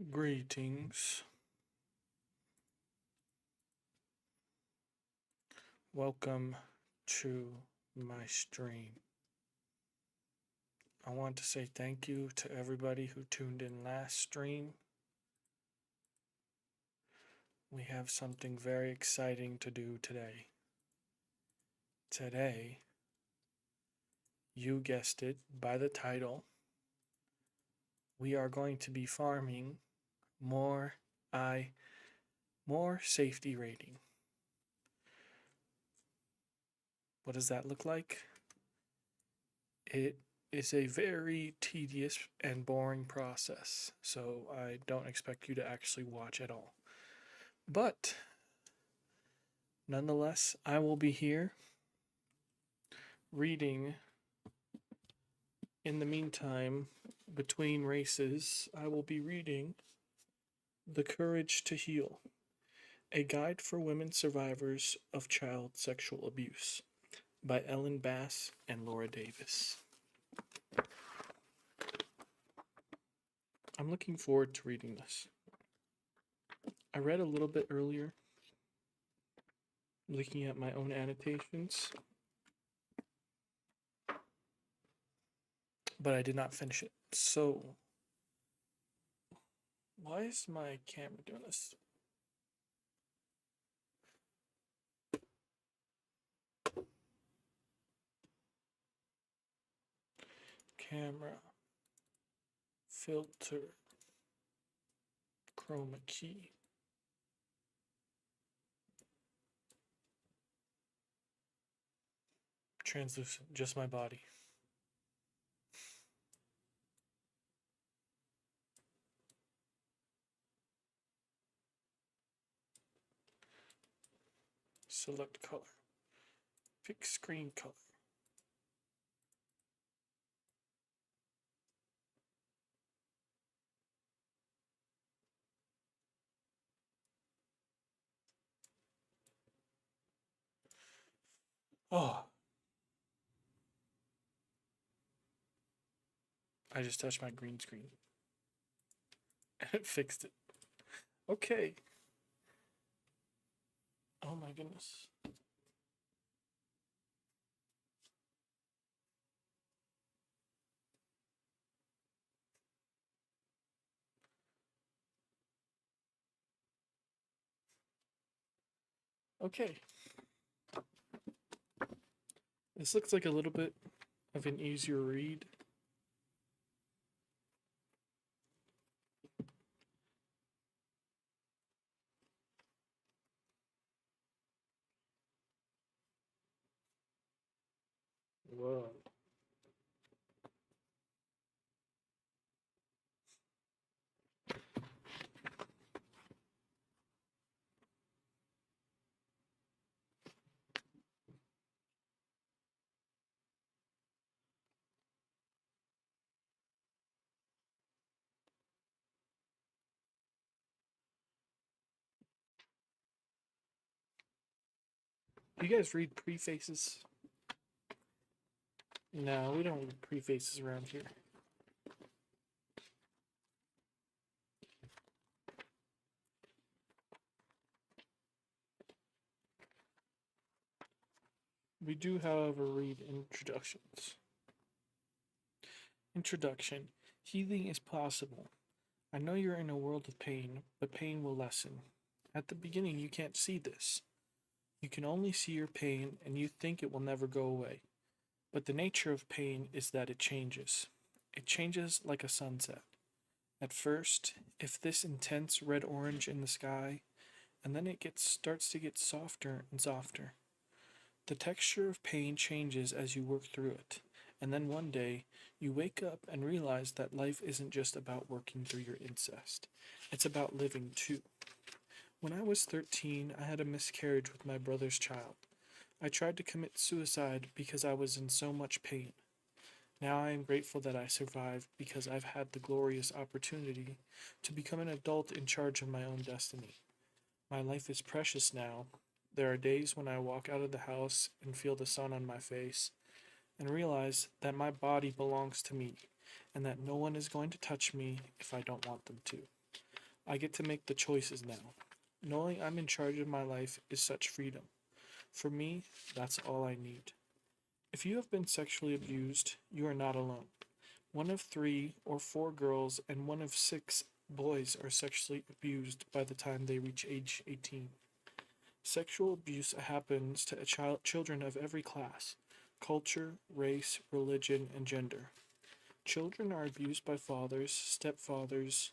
Greetings. Welcome to my stream. I want to say thank you to everybody who tuned in last stream. We have something very exciting to do today. Today, you guessed it by the title, we are going to be farming more safety rating. What does that look like? It is a very tedious and boring process, so I don't expect you to actually watch at all. But nonetheless, I will be here reading. In the meantime, between races, I will be reading The Courage to Heal, a guide for women survivors of child sexual abuse by Ellen Bass and Laura Davis. I'm looking forward to reading this. I read a little bit earlier, looking at my own annotations, but I did not finish it. So, why is my camera doing this? Camera, filter, chroma key. Translucent, just my body. Select color. Pick screen color. Oh. I just touched my green screen. And it fixed it. Okay. Oh my goodness. Okay. This looks like a little bit of an easier read. Whoa. Do you guys read prefaces? No, we don't read prefaces around here. We do, however, read introductions. Introduction. Healing is possible. I know you're in a world of pain, but pain will lessen. At the beginning, you can't see this. You can only see your pain, and you think it will never go away. But the nature of pain is that it changes. It changes like a sunset. At first, if this intense red-orange in the sky, and then it starts to get softer and softer. The texture of pain changes as you work through it, and then one day, you wake up and realize that life isn't just about working through your incest. It's about living too. When I was 13, I had a miscarriage with my brother's child. I tried to commit suicide because I was in so much pain. Now I am grateful that I survived because I've had the glorious opportunity to become an adult in charge of my own destiny. My life is precious now. There are days when I walk out of the house and feel the sun on my face and realize that my body belongs to me and that no one is going to touch me if I don't want them to. I get to make the choices now. Knowing I'm in charge of my life is such freedom. For me, that's all I need. If you have been sexually abused, you are not alone. One of 3 or 4 girls and one of 6 boys are sexually abused by the time they reach age 18. Sexual abuse happens to children of every class, culture, race, religion, and gender. Children are abused by fathers, stepfathers,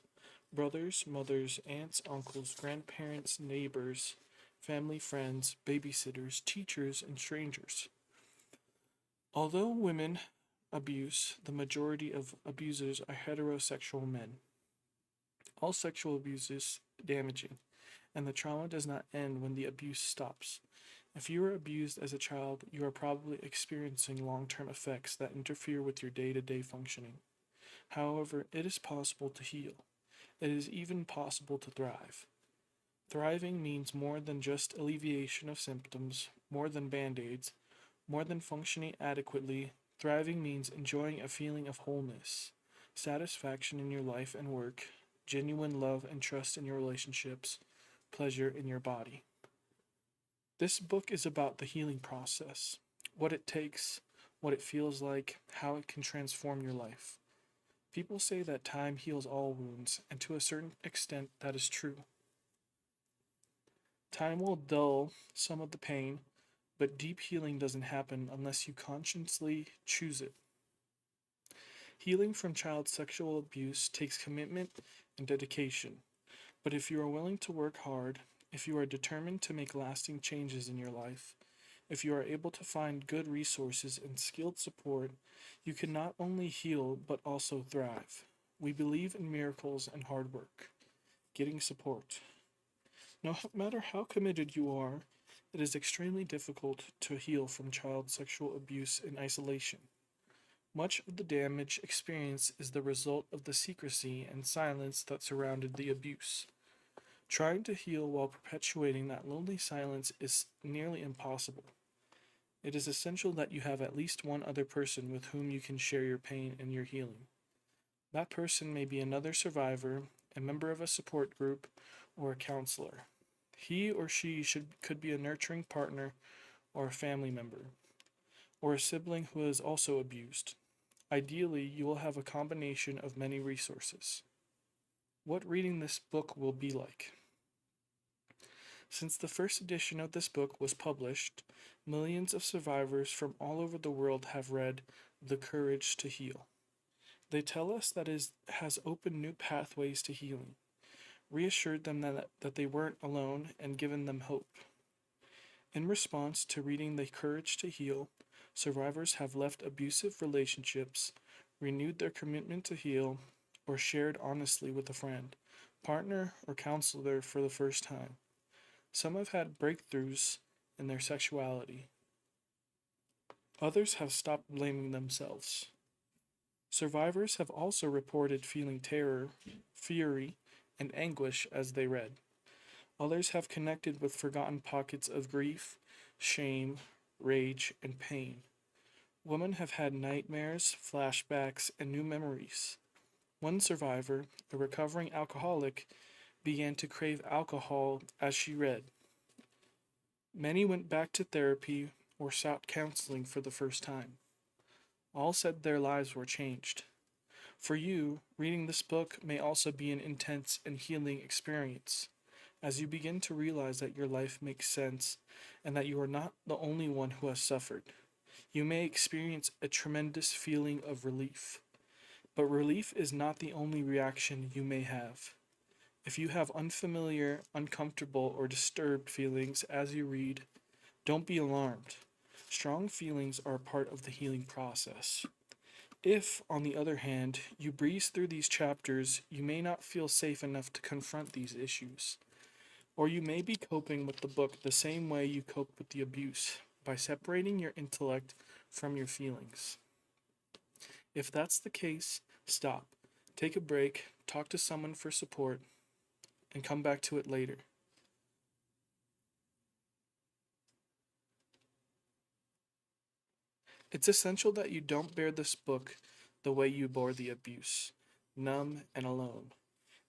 brothers, mothers, aunts, uncles, grandparents, neighbors, family friends, babysitters, teachers, and strangers. Although women abuse, the majority of abusers are heterosexual men. All sexual abuse is damaging, and the trauma does not end when the abuse stops. If you were abused as a child, you are probably experiencing long term effects that interfere with your day to day functioning. However, it is possible to heal. It is even possible to thrive. Thriving means more than just alleviation of symptoms, more than band aids, more than functioning adequately. Thriving means enjoying a feeling of wholeness, satisfaction in your life and work, genuine love and trust in your relationships, pleasure in your body. This book is about the healing process, what it takes, what it feels like, how it can transform your life. People say that time heals all wounds, and to a certain extent, that is true. Time will dull some of the pain, but deep healing doesn't happen unless you consciously choose it. Healing from child sexual abuse takes commitment and dedication, but if you are willing to work hard, if you are determined to make lasting changes in your life, if you are able to find good resources and skilled support, you can not only heal but also thrive. We believe in miracles and hard work. Getting support. No matter how committed you are, it is extremely difficult to heal from child sexual abuse in isolation. Much of the damage experienced is the result of the secrecy and silence that surrounded the abuse. Trying to heal while perpetuating that lonely silence is nearly impossible. It is essential that you have at least one other person with whom you can share your pain and your healing. That person may be another survivor, a member of a support group, or a counselor. He or she could be a nurturing partner or a family member, or a sibling who is also abused. Ideally, you will have a combination of many resources. What reading this book will be like. Since the first edition of this book was published, millions of survivors from all over the world have read The Courage to Heal. They tell us that it has opened new pathways to healing, reassured them that they weren't alone, and given them hope. In response to reading The Courage to Heal, survivors have left abusive relationships, renewed their commitment to heal, or shared honestly with a friend, partner, or counselor for the first time. Some have had breakthroughs in their sexuality. Others have stopped blaming themselves. Survivors have also reported feeling terror, fury, and anguish as they read. Others have connected with forgotten pockets of grief, shame, rage, and pain. Women have had nightmares, flashbacks, and new memories. One survivor, a recovering alcoholic, began to crave alcohol as she read. Many went back to therapy or sought counseling for the first time. All said their lives were changed. For you, reading this book may also be an intense and healing experience, as you begin to realize that your life makes sense and that you are not the only one who has suffered. You may experience a tremendous feeling of relief. But relief is not the only reaction you may have. If you have unfamiliar, uncomfortable, or disturbed feelings as you read, don't be alarmed. Strong feelings are a part of the healing process. If, on the other hand, you breeze through these chapters, you may not feel safe enough to confront these issues. Or you may be coping with the book the same way you cope with the abuse, by separating your intellect from your feelings. If that's the case, stop, take a break, talk to someone for support, and come back to it later. It's essential that you don't bear this book the way you bore the abuse, numb and alone.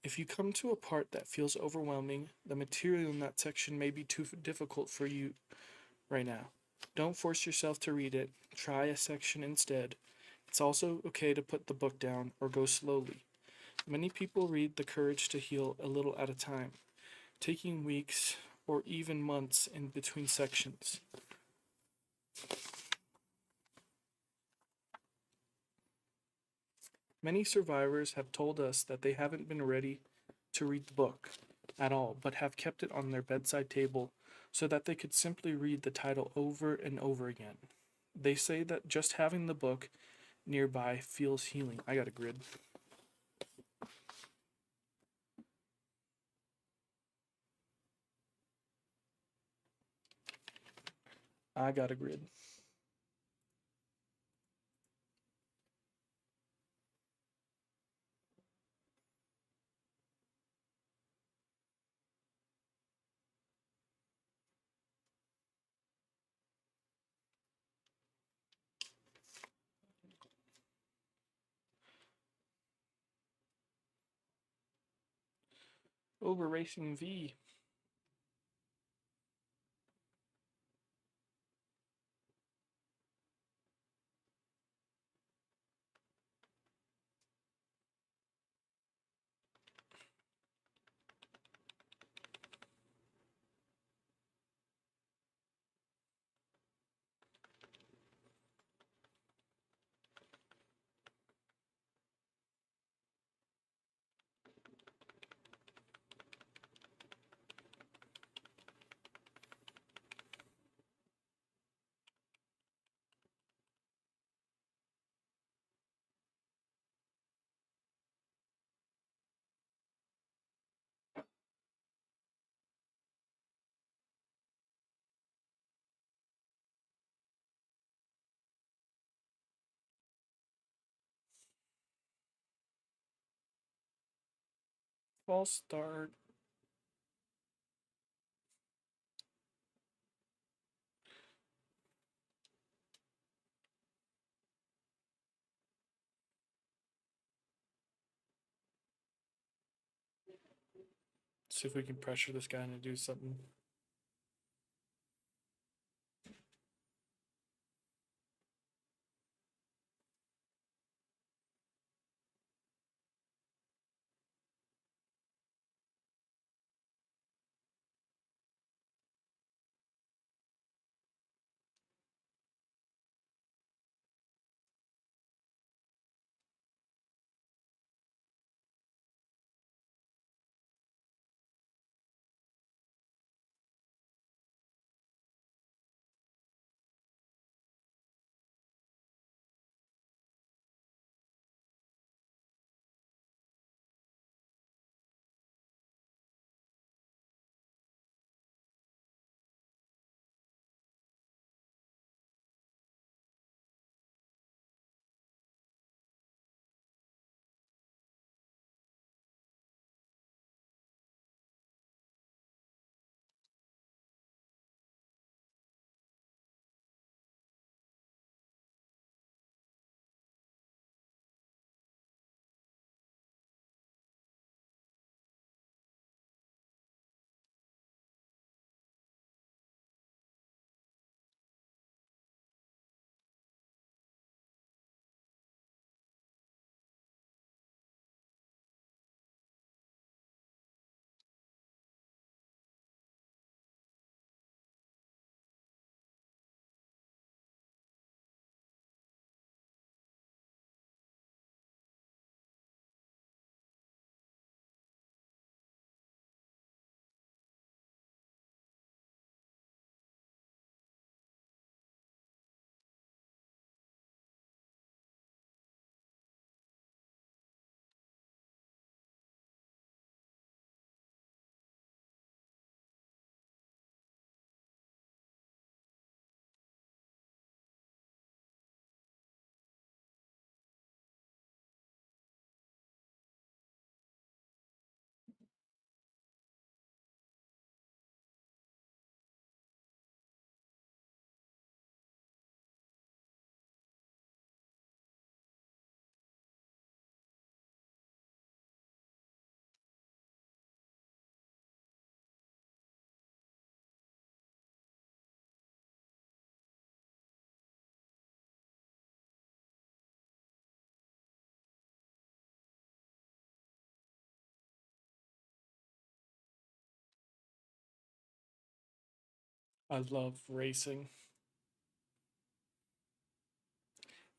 If you come to a part that feels overwhelming, the material in that section may be too difficult for you right now. Don't force yourself to read it. Try a section instead. It's also okay to put the book down or go slowly. Many people read The Courage to Heal a little at a time, taking weeks or even months in between sections. Many survivors have told us that they haven't been ready to read the book at all, but have kept it on their bedside table so that they could simply read the title over and over again. They say that just having the book nearby feels healing. I got a grid. I got a grid. Over Racing V. False start. See if we can pressure this guy into do something. I love racing,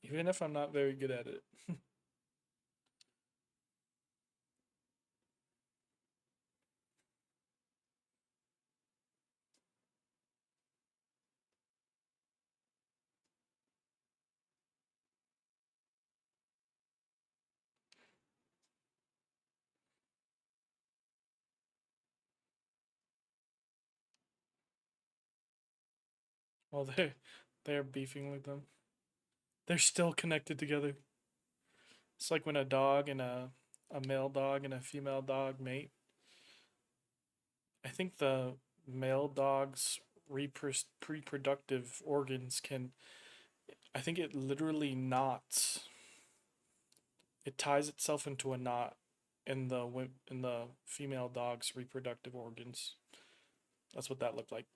even if I'm not very good at it. Well, they're beefing with them. They're still connected together. It's like when a dog and a male dog and a female dog mate. I think the male dog's reproductive organs can. I think it literally knots. It ties itself into a knot in the female dog's reproductive organs. That's what that looked like.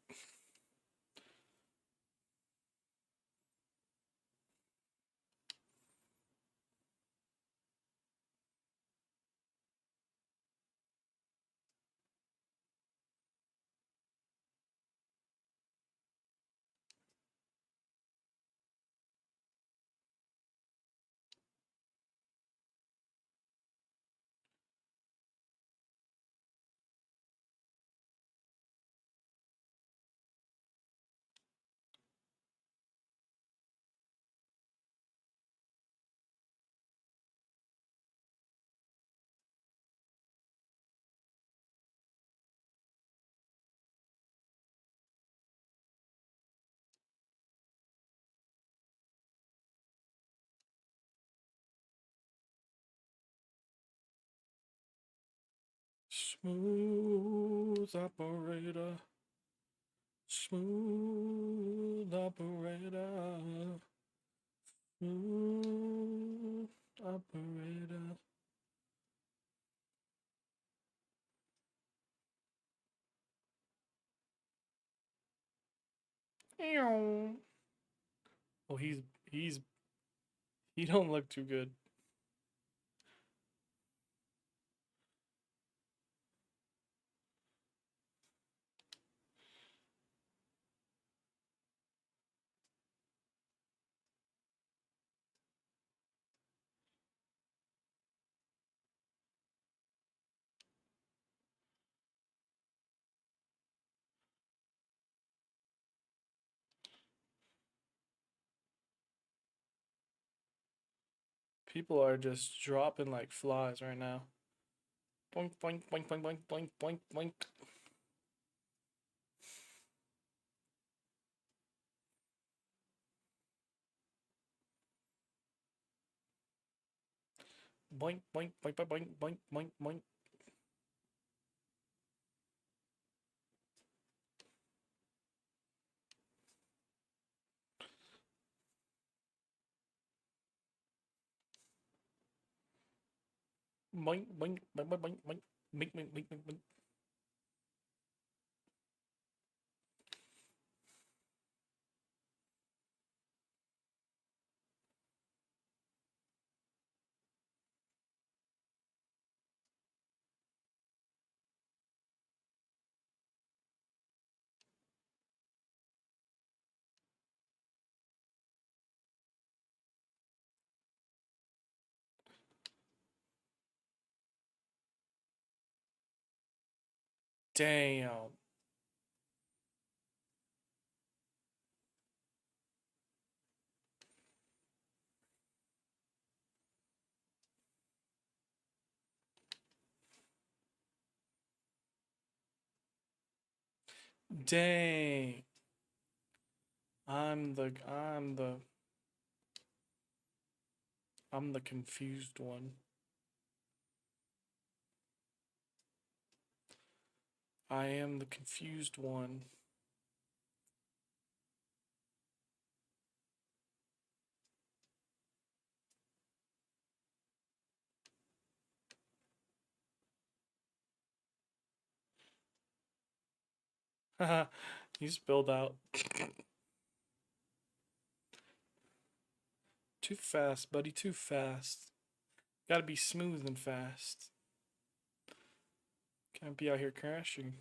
Smooth operator. Smooth operator. Smooth operator. Ew. Oh, he's he don't look too good. People are just dropping like flies right now. Boink boink boink boink boink boink boink boink. Boink boink boink boink boink boink boink boink. Boink boink boink boink boink boink. Boink boink boink boink boink. Damn. Dang. I'm the confused one. I am the confused one. Haha, you spilled out. Too fast, buddy, too fast. Gotta be smooth and fast. Can't be out here crashing.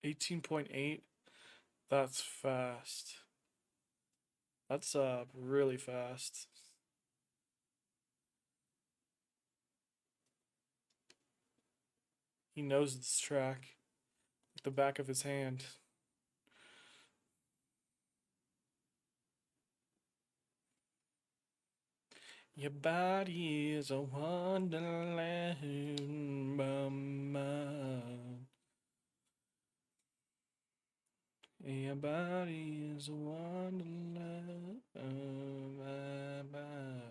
18.8. That's fast. That's really fast. He knows this track like the back of his hand. Your body is a wonderland, mama. Your body is a wonderland, mama.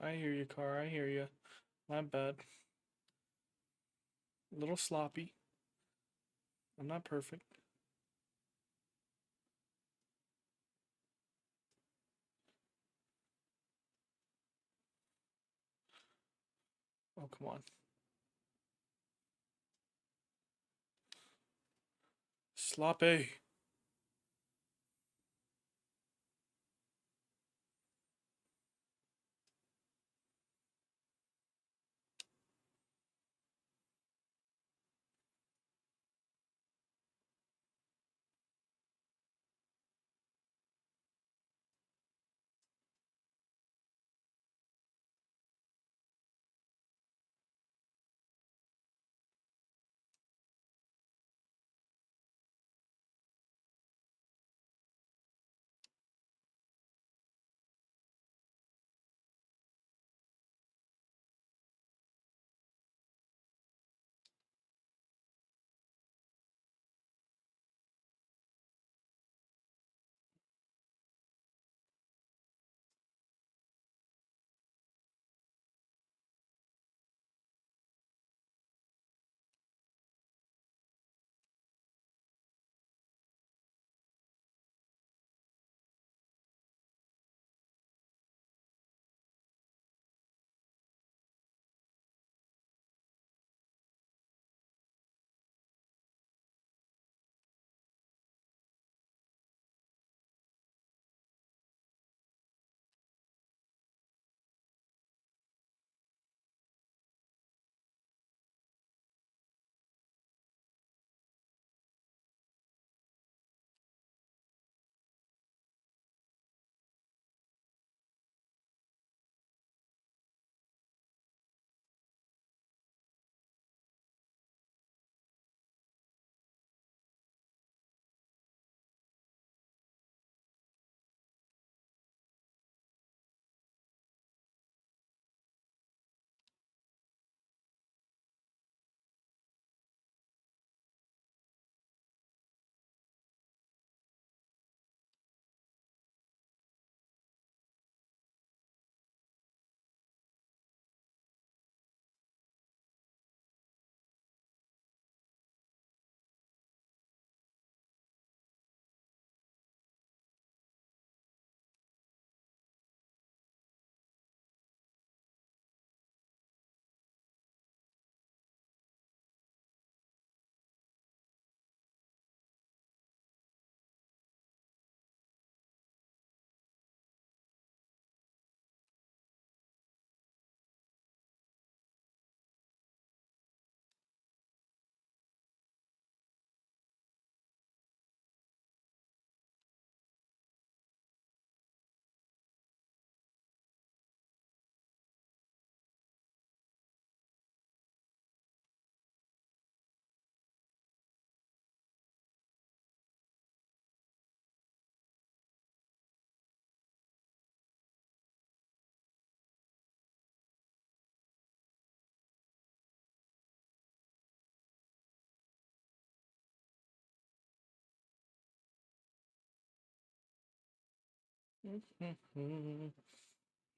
I hear you, car. I hear you. My bad. A little sloppy. I'm not perfect. Oh, come on. Sloppy.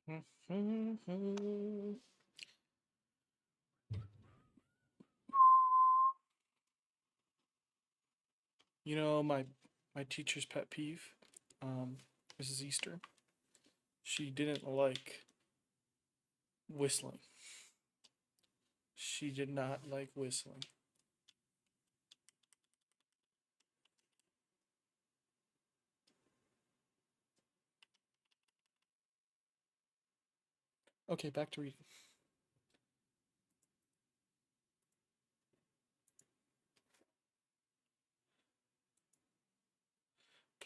You know, my teacher's pet peeve, Mrs. Easter, she didn't like whistling. She did not like whistling. Okay, back to reading.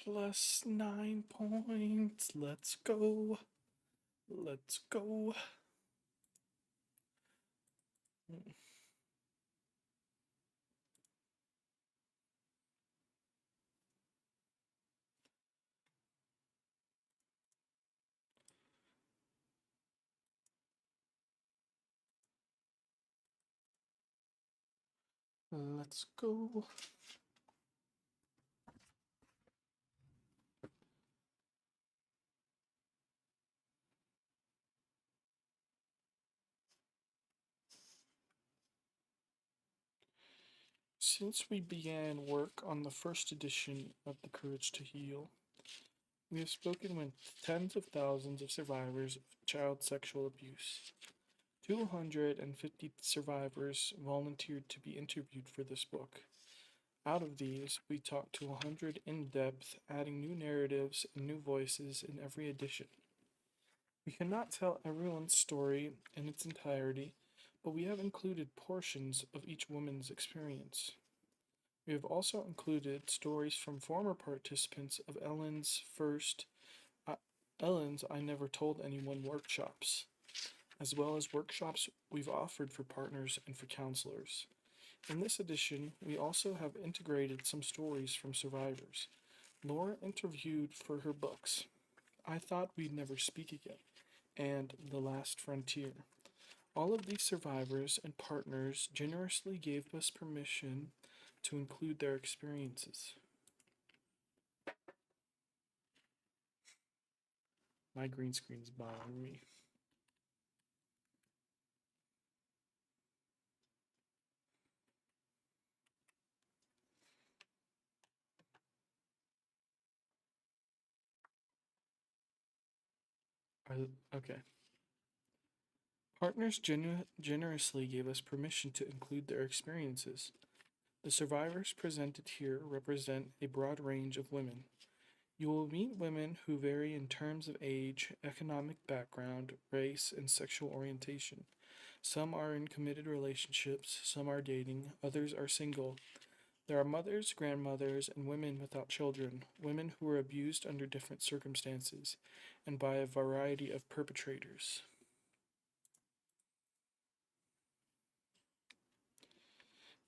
Plus 9 points. Let's go. Let's go. Let's go. Since we began work on the first edition of The Courage to Heal, we have spoken with tens of thousands of survivors of child sexual abuse. 250 survivors volunteered to be interviewed for this book. Out of these, we talked to 100 in depth, adding new narratives and new voices in every edition. We cannot tell everyone's story in its entirety, but we have included portions of each woman's experience. We have also included stories from former participants of Ellen's I Never Told Anyone workshops, as well as workshops we've offered for partners and for counselors. In this edition, we also have integrated some stories from survivors. Laura interviewed for her books, I Thought We'd Never Speak Again, and The Last Frontier. All of these survivors and partners generously gave us permission to include their experiences. My green screen's bothering me. Okay. Partners generously gave us permission to include their experiences. The survivors presented here represent a broad range of women. You will meet women who vary in terms of age, economic background, race, and sexual orientation. Some are in committed relationships, some are dating, others are single. There are mothers, grandmothers, and women without children, women who were abused under different circumstances, and by a variety of perpetrators.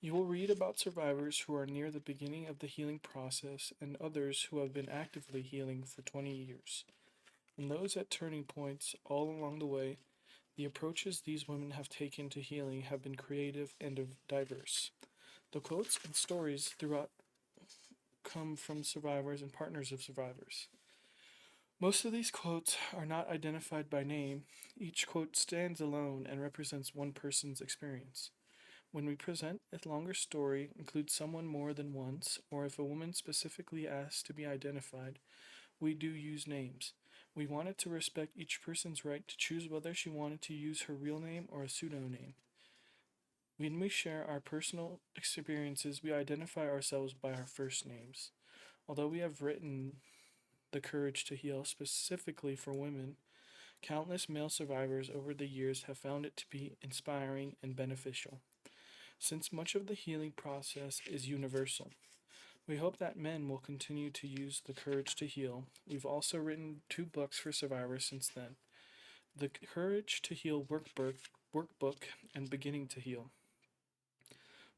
You will read about survivors who are near the beginning of the healing process and others who have been actively healing for 20 years. And those at turning points all along the way, the approaches these women have taken to healing have been creative and diverse. The quotes and stories throughout come from survivors and partners of survivors. Most of these quotes are not identified by name. Each quote stands alone and represents one person's experience. When we present a longer story, include someone more than once, or if a woman specifically asks to be identified, we do use names. We wanted to respect each person's right to choose whether she wanted to use her real name or a pseudonym. When we share our personal experiences, we identify ourselves by our first names. Although we have written The Courage to Heal specifically for women, countless male survivors over the years have found it to be inspiring and beneficial. Since much of the healing process is universal, we hope that men will continue to use The Courage to Heal. We've also written 2 books for survivors since then, The Courage to Heal workbook and Beginning to Heal.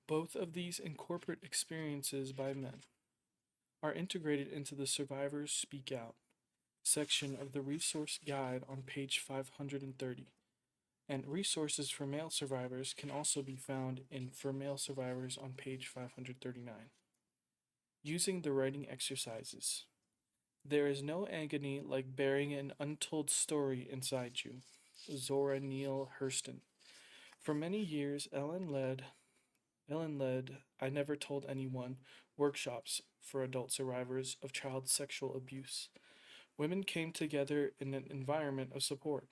Both of these incorporate experiences by men are integrated into the Survivors Speak Out section of the resource guide on page 530. And resources for male survivors can also be found in For Male Survivors on page 539. Using the writing exercises. There is no agony like bearing an untold story inside you. Zora Neale Hurston. For many years, Ellen led I Never Told Anyone workshops for adult survivors of child sexual abuse. Women came together in an environment of support,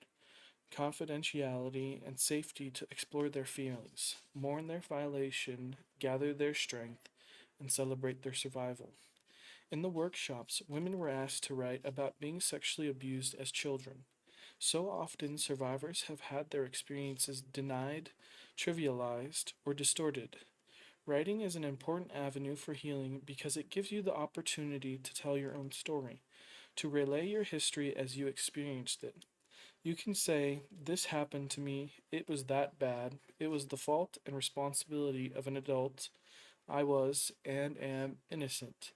confidentiality, and safety to explore their feelings, mourn their violation, gather their strength, and celebrate their survival. In the workshops, women were asked to write about being sexually abused as children. So often, survivors have had their experiences denied, trivialized, or distorted. Writing is an important avenue for healing because it gives you the opportunity to tell your own story, to relay your history as you experienced it. You can say, "This happened to me, it was that bad, it was the fault and responsibility of an adult, I was and am innocent."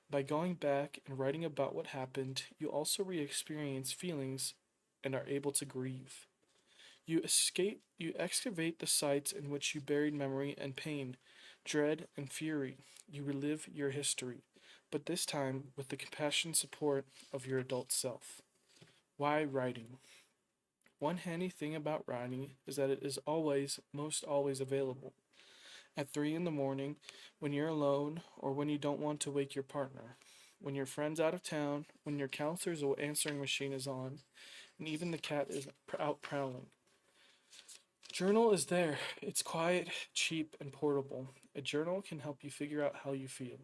By going back and writing about what happened, you also re experience feelings and are able to grieve. You excavate the sites in which you buried memory and pain, dread and fury. You relive your history, but this time with the compassion support of your adult self. Why writing? One handy thing about writing is that it is always, most always available. At 3 in the morning, when you're alone, or when you don't want to wake your partner. When your friend's out of town, when your counselor's answering machine is on, and even the cat is out prowling. Journal is there. It's quiet, cheap, and portable. A journal can help you figure out how you feel,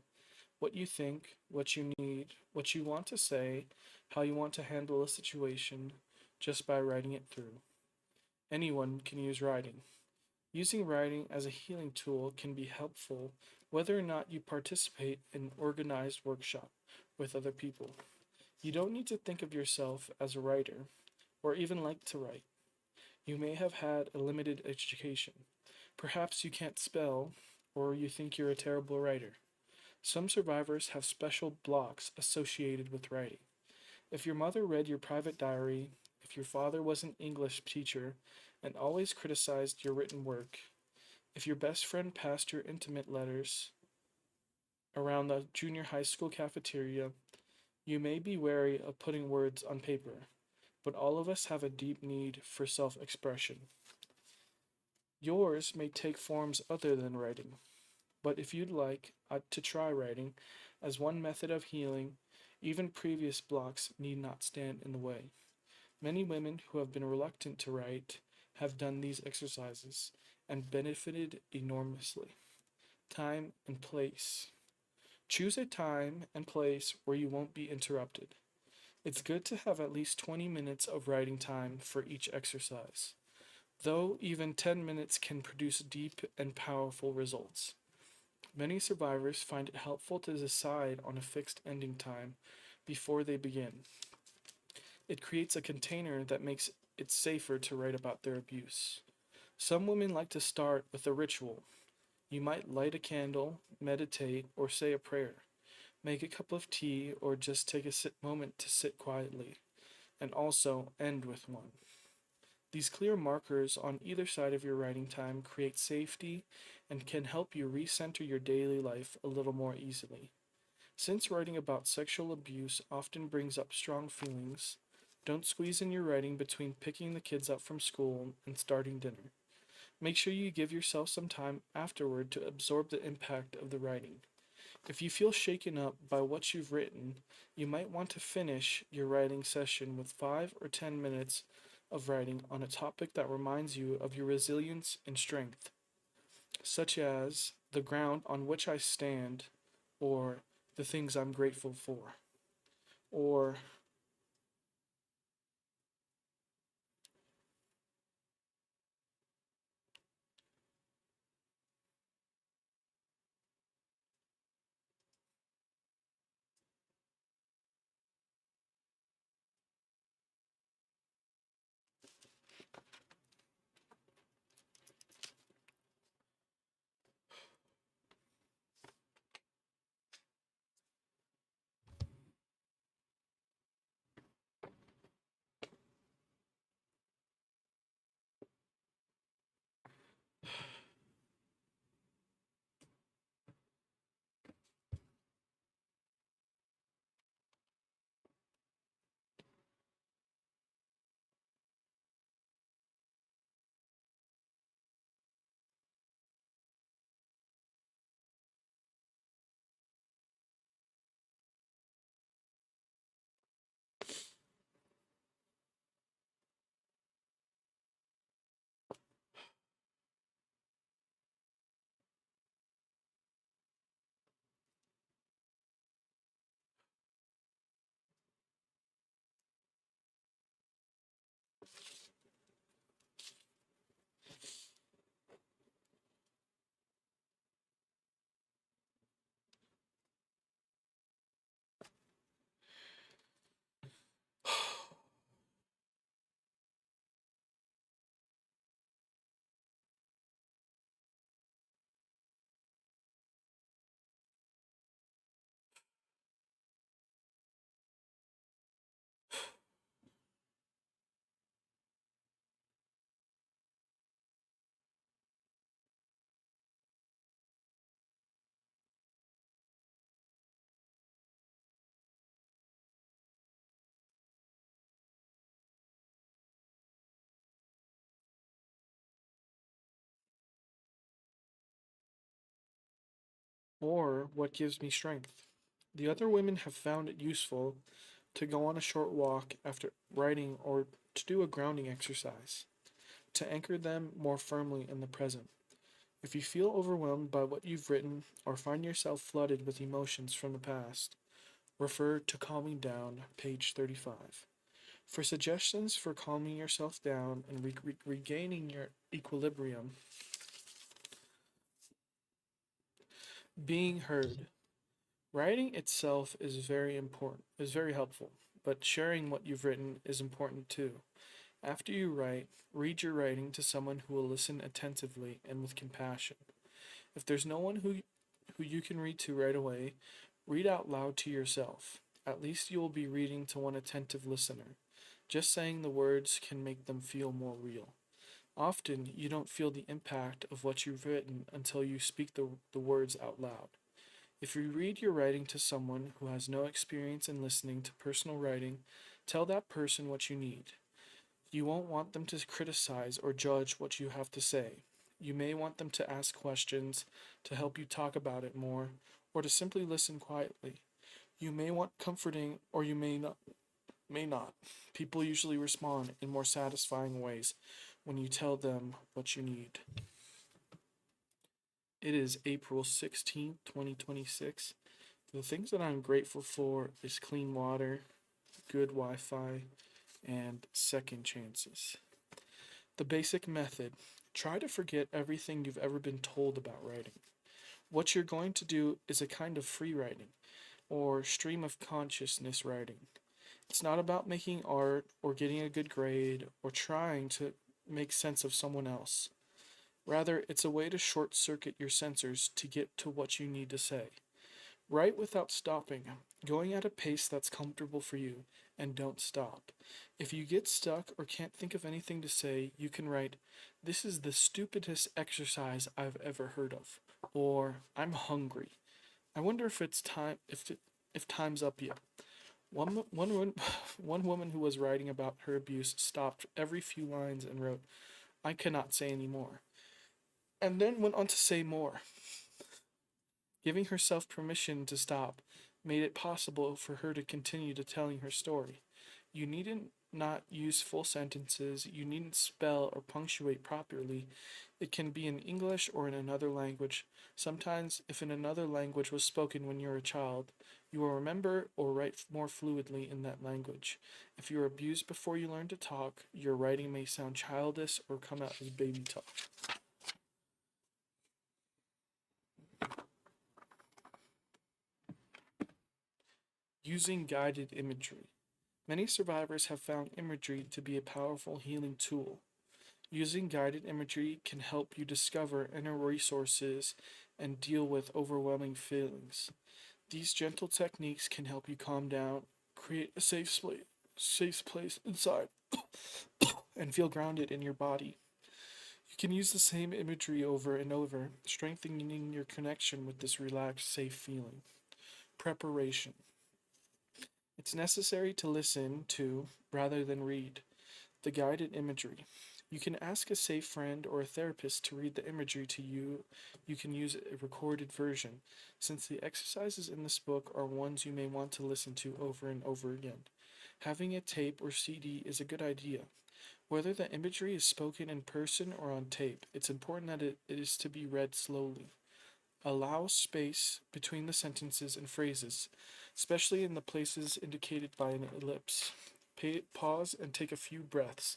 what you think, what you need, what you want to say, how you want to handle a situation, just by writing it through. Anyone can use writing. Using writing as a healing tool can be helpful whether or not you participate in an organized workshop with other people. You don't need to think of yourself as a writer or even like to write. You may have had a limited education. Perhaps you can't spell, or you think you're a terrible writer. Some survivors have special blocks associated with writing. If your mother read your private diary, if your father was an English teacher and always criticized your written work, if your best friend passed your intimate letters around the junior high school cafeteria, you may be wary of putting words on paper, but all of us have a deep need for self expression. Yours may take forms other than writing, but if you'd like to try writing as one method of healing, even previous blocks need not stand in the way. Many women who have been reluctant to write have done these exercises and benefited enormously. Time and place. Choose a time and place where you won't be interrupted. It's good to have at least 20 minutes of writing time for each exercise, though even 10 minutes can produce deep and powerful results. Many survivors find it helpful to decide on a fixed ending time before they begin. It creates a container that makes it safer to write about their abuse. Some women like to start with a ritual. You might light a candle, meditate, or say a prayer. Make a cup of tea, or just take a moment to sit quietly, and also end with one. These clear markers on either side of your writing time create safety and can help you recenter your daily life a little more easily. Since writing about sexual abuse often brings up strong feelings, don't squeeze in your writing between picking the kids up from school and starting dinner. Make sure you give yourself some time afterward to absorb the impact of the writing. If you feel shaken up by what you've written, you might want to finish your writing session with 5 or 10 minutes of writing on a topic that reminds you of your resilience and strength, such as "the ground on which I stand," or "the things I'm grateful for," or or what gives me strength. The other women have found it useful to go on a short walk after writing or to do a grounding exercise, to anchor them more firmly in the present. If you feel overwhelmed by what you've written or find yourself flooded with emotions from the past, refer to Calming Down, page 35. For suggestions for calming yourself down and regaining your equilibrium, being heard. Writing itself is very helpful, but sharing what you've written is important too. After you write, read your writing to someone who will listen attentively and with compassion. If there's no one who you can read to right away, read out loud to yourself. At least you will be reading to one attentive listener. Just saying the words can make them feel more real. Often, you don't feel the impact of what you've written until you speak the words out loud. If you read your writing to someone who has no experience in listening to personal writing, tell that person what you need. You won't want them to criticize or judge what you have to say. You may want them to ask questions, to help you talk about it more, or to simply listen quietly. You may want comforting or you may not. People usually respond in more satisfying ways when you tell them what you need. It is April 16th, 2026. The things that I'm grateful for is clean water, good Wi Fi, and second chances. The basic method: try to forget everything you've ever been told about writing. What you're going to do is a kind of free writing, or stream of consciousness writing. It's not about making art, or getting a good grade, or trying to make sense of someone else. Rather, it's a way to short circuit your sensors to get to what you need to say. Write without stopping, going at a pace that's comfortable for you, and don't stop. If you get stuck or can't think of anything to say, you can write, "This is the stupidest exercise I've ever heard of," or "I'm hungry. I wonder if it's time if time's up yet." One woman who was writing about her abuse stopped every few lines and wrote, "I cannot say any more," and then went on to say more. Giving herself permission to stop made it possible for her to continue to telling her story. You needn't not use full sentences, you needn't spell or punctuate properly. It can be in English or in another language. Sometimes, if in another language was spoken when you were a child, you will remember or write more fluidly in that language. If you were abused before you learned to talk, your writing may sound childish or come out as baby talk. Using guided imagery. Many survivors have found imagery to be a powerful healing tool. Using guided imagery can help you discover inner resources and deal with overwhelming feelings. These gentle techniques can help you calm down, create a safe place inside, and feel grounded in your body. You can use the same imagery over and over, strengthening your connection with this relaxed, safe feeling. Preparation. It's necessary to listen to rather than read the guided imagery. You can ask a safe friend or a therapist to read the imagery to you. You can use a recorded version, since the exercises in this book are ones you may want to listen to over and over again. Having a tape or CD is a good idea. Whether the imagery is spoken in person or on tape, it's important that it is to be read slowly. Allow space between the sentences and phrases, especially in the places indicated by an ellipse. Pause and take a few breaths.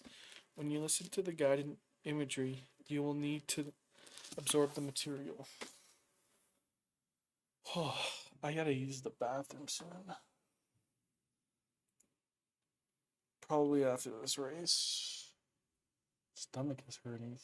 When you listen to the guided imagery, you will need to absorb the material. Oh, I gotta use the bathroom soon. Probably after this race. Stomach is hurting.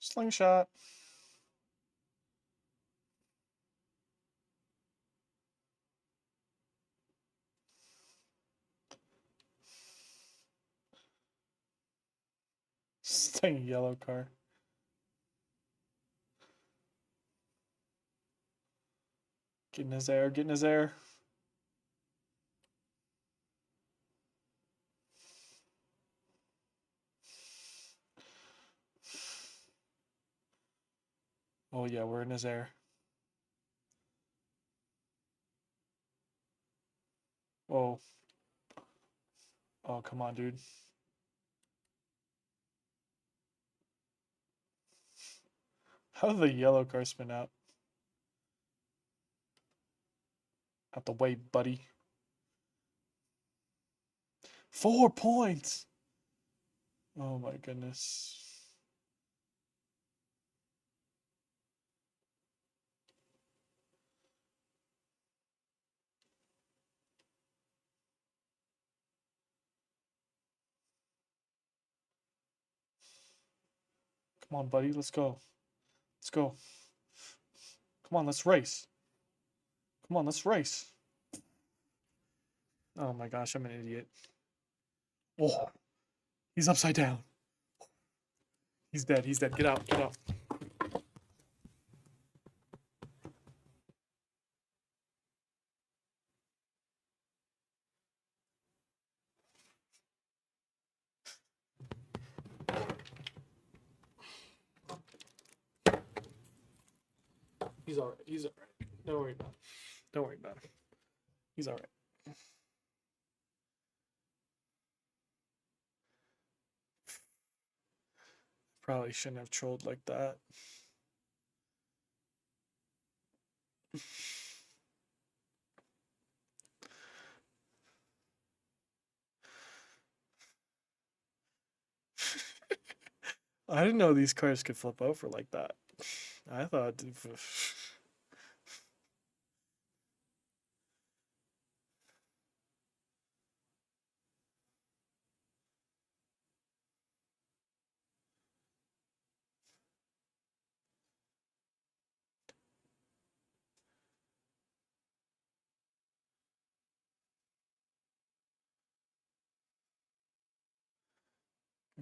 Slingshot. Staying a yellow car. Get in his air, get in his air. Oh yeah, we're in his air. Whoa. Oh, come on, dude. How did the yellow car spin out? Out the way, buddy. 4 points! Oh my goodness. Come on, buddy, let's go. Let's go. Come on, let's race. Come on, let's race. Oh my gosh, I'm an idiot. Oh, he's upside down. He's dead, he's dead. Get out, get out. He's alright, he's alright. Don't worry about it. Don't worry about it. He's alright. Probably shouldn't have trolled like that. I didn't know these cars could flip over like that. I thought.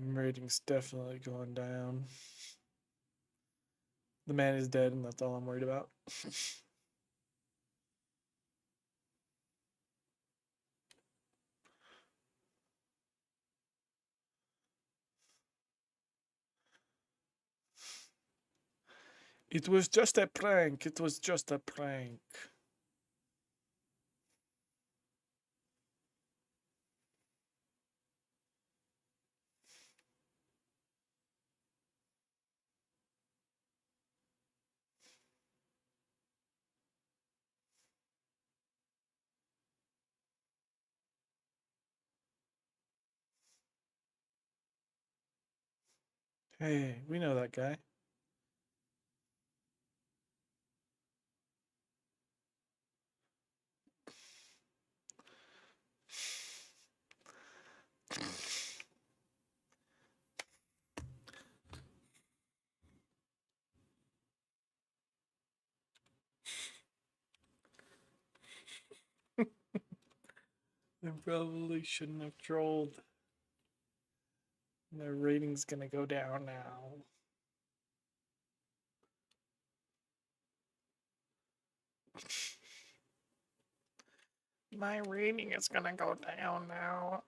Rating's definitely going down. The man is dead, and that's all I'm worried about. It was just a prank. It was just a prank. Hey, we know that guy. I probably shouldn't have trolled. The rating's gonna go down now. My rating is gonna go down now.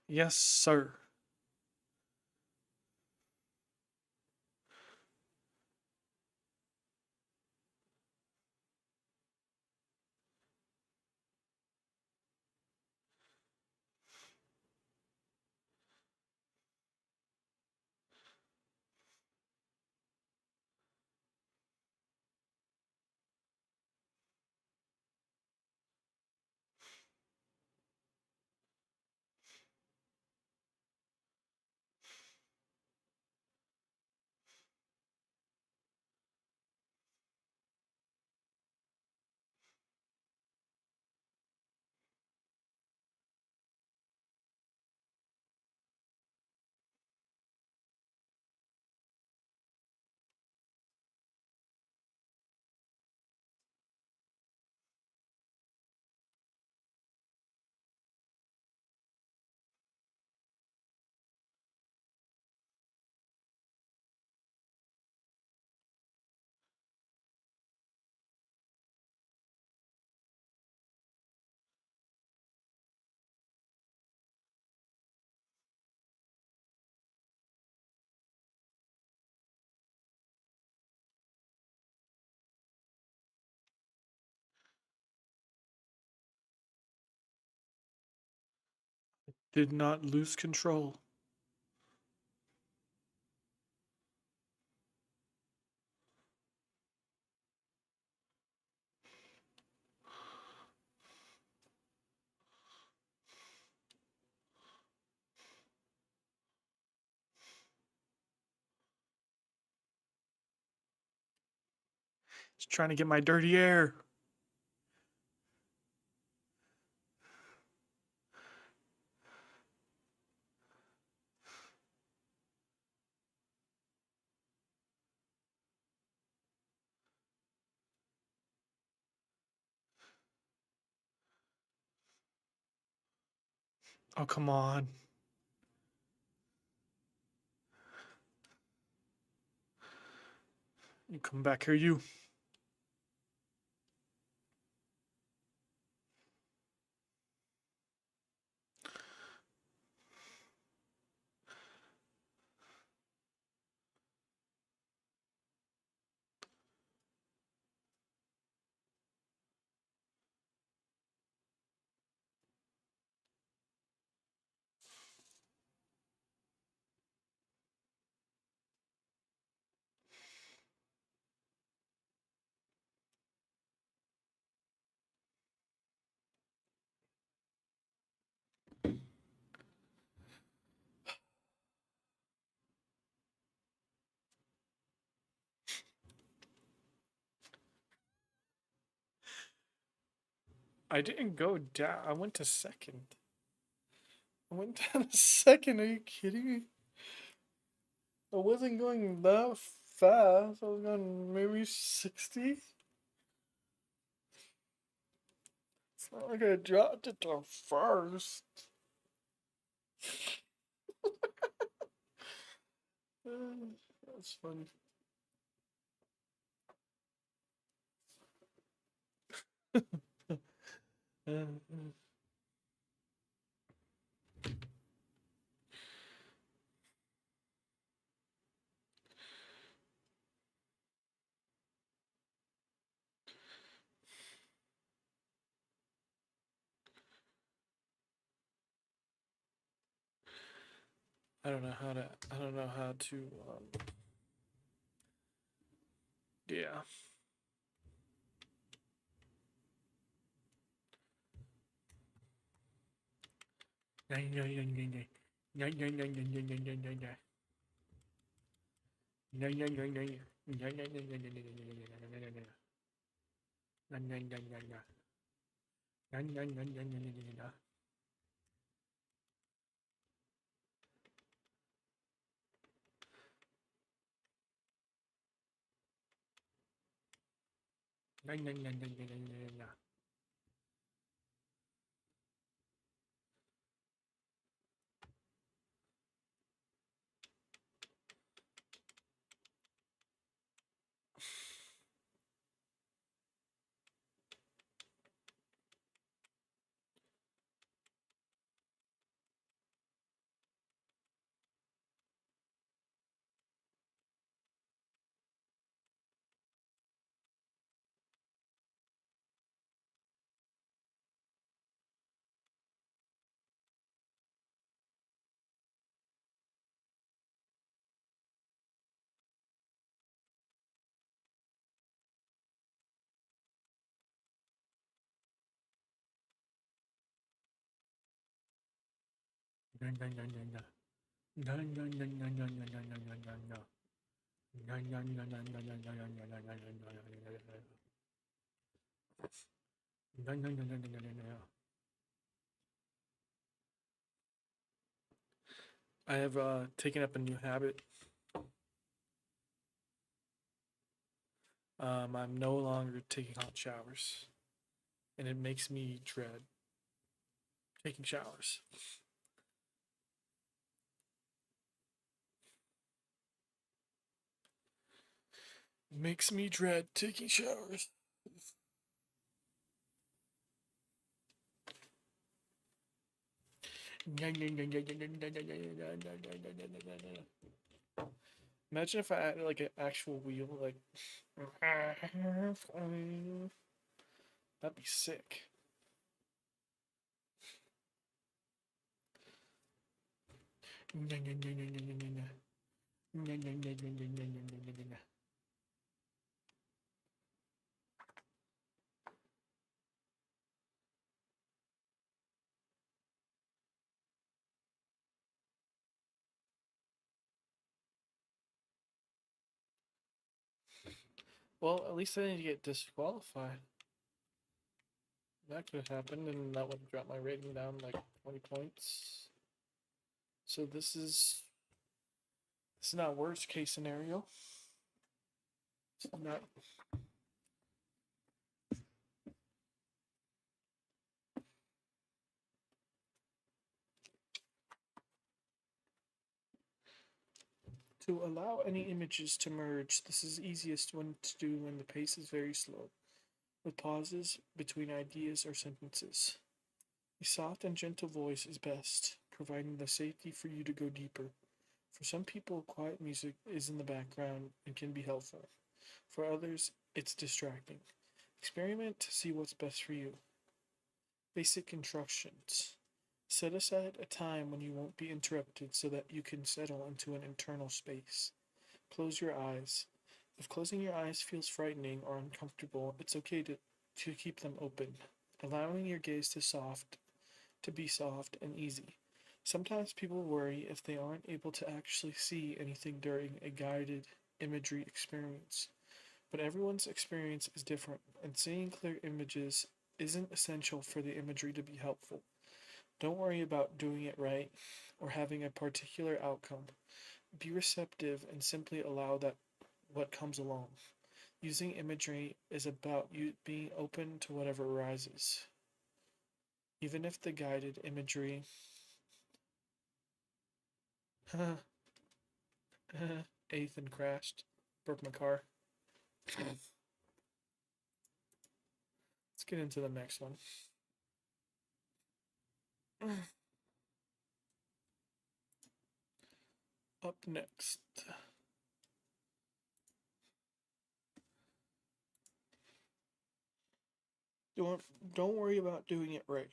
Yes, sir. Did not lose control. It's trying to get my dirty air. Oh, come on. You come back here, you. I didn't go down. I went to second. I went down to second. Are you kidding me? I wasn't going that fast. I was going maybe 60. It's not like I dropped it to first. That's funny. I don't know how to. I don't know how to. Yeah. I have taken up a new habit. I'm no longer taking hot showers, and it makes me dread taking showers. It makes me dread taking showers. Imagine if I had like an actual wheel, like that'd be sick. Well, at least I didn't get disqualified. That could have happened, and that would have dropped my rating down like 20 points. So this is not worst case scenario. It's not. To allow any images to merge, this is easiest when to do when the pace is very slow, with pauses between ideas or sentences. A soft and gentle voice is best, providing the safety for you to go deeper. For some people, quiet music is in the background and can be helpful. For others, it's distracting. Experiment to see what's best for you. Basic instructions. Set aside a time when you won't be interrupted so that you can settle into an internal space. Close your eyes. If closing your eyes feels frightening or uncomfortable, it's okay to keep them open, allowing your gaze to be soft and easy. Sometimes people worry if they aren't able to actually see anything during a guided imagery experience. But everyone's experience is different, and seeing clear images isn't essential for the imagery to be helpful. Don't worry about doing it right or having a particular outcome. Be receptive and simply allow that what comes along. Using imagery is about you being open to whatever arises. Even if the guided imagery eighth and crashed, broke my car. Let's get into the next one. Up next. Don't don't worry about doing it right.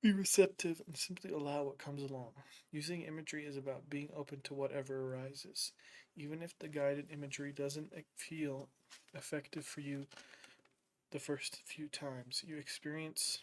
Be receptive and simply allow what comes along. Using imagery is about being open to whatever arises. Even if the guided imagery doesn't feel effective for you the first few times you experience,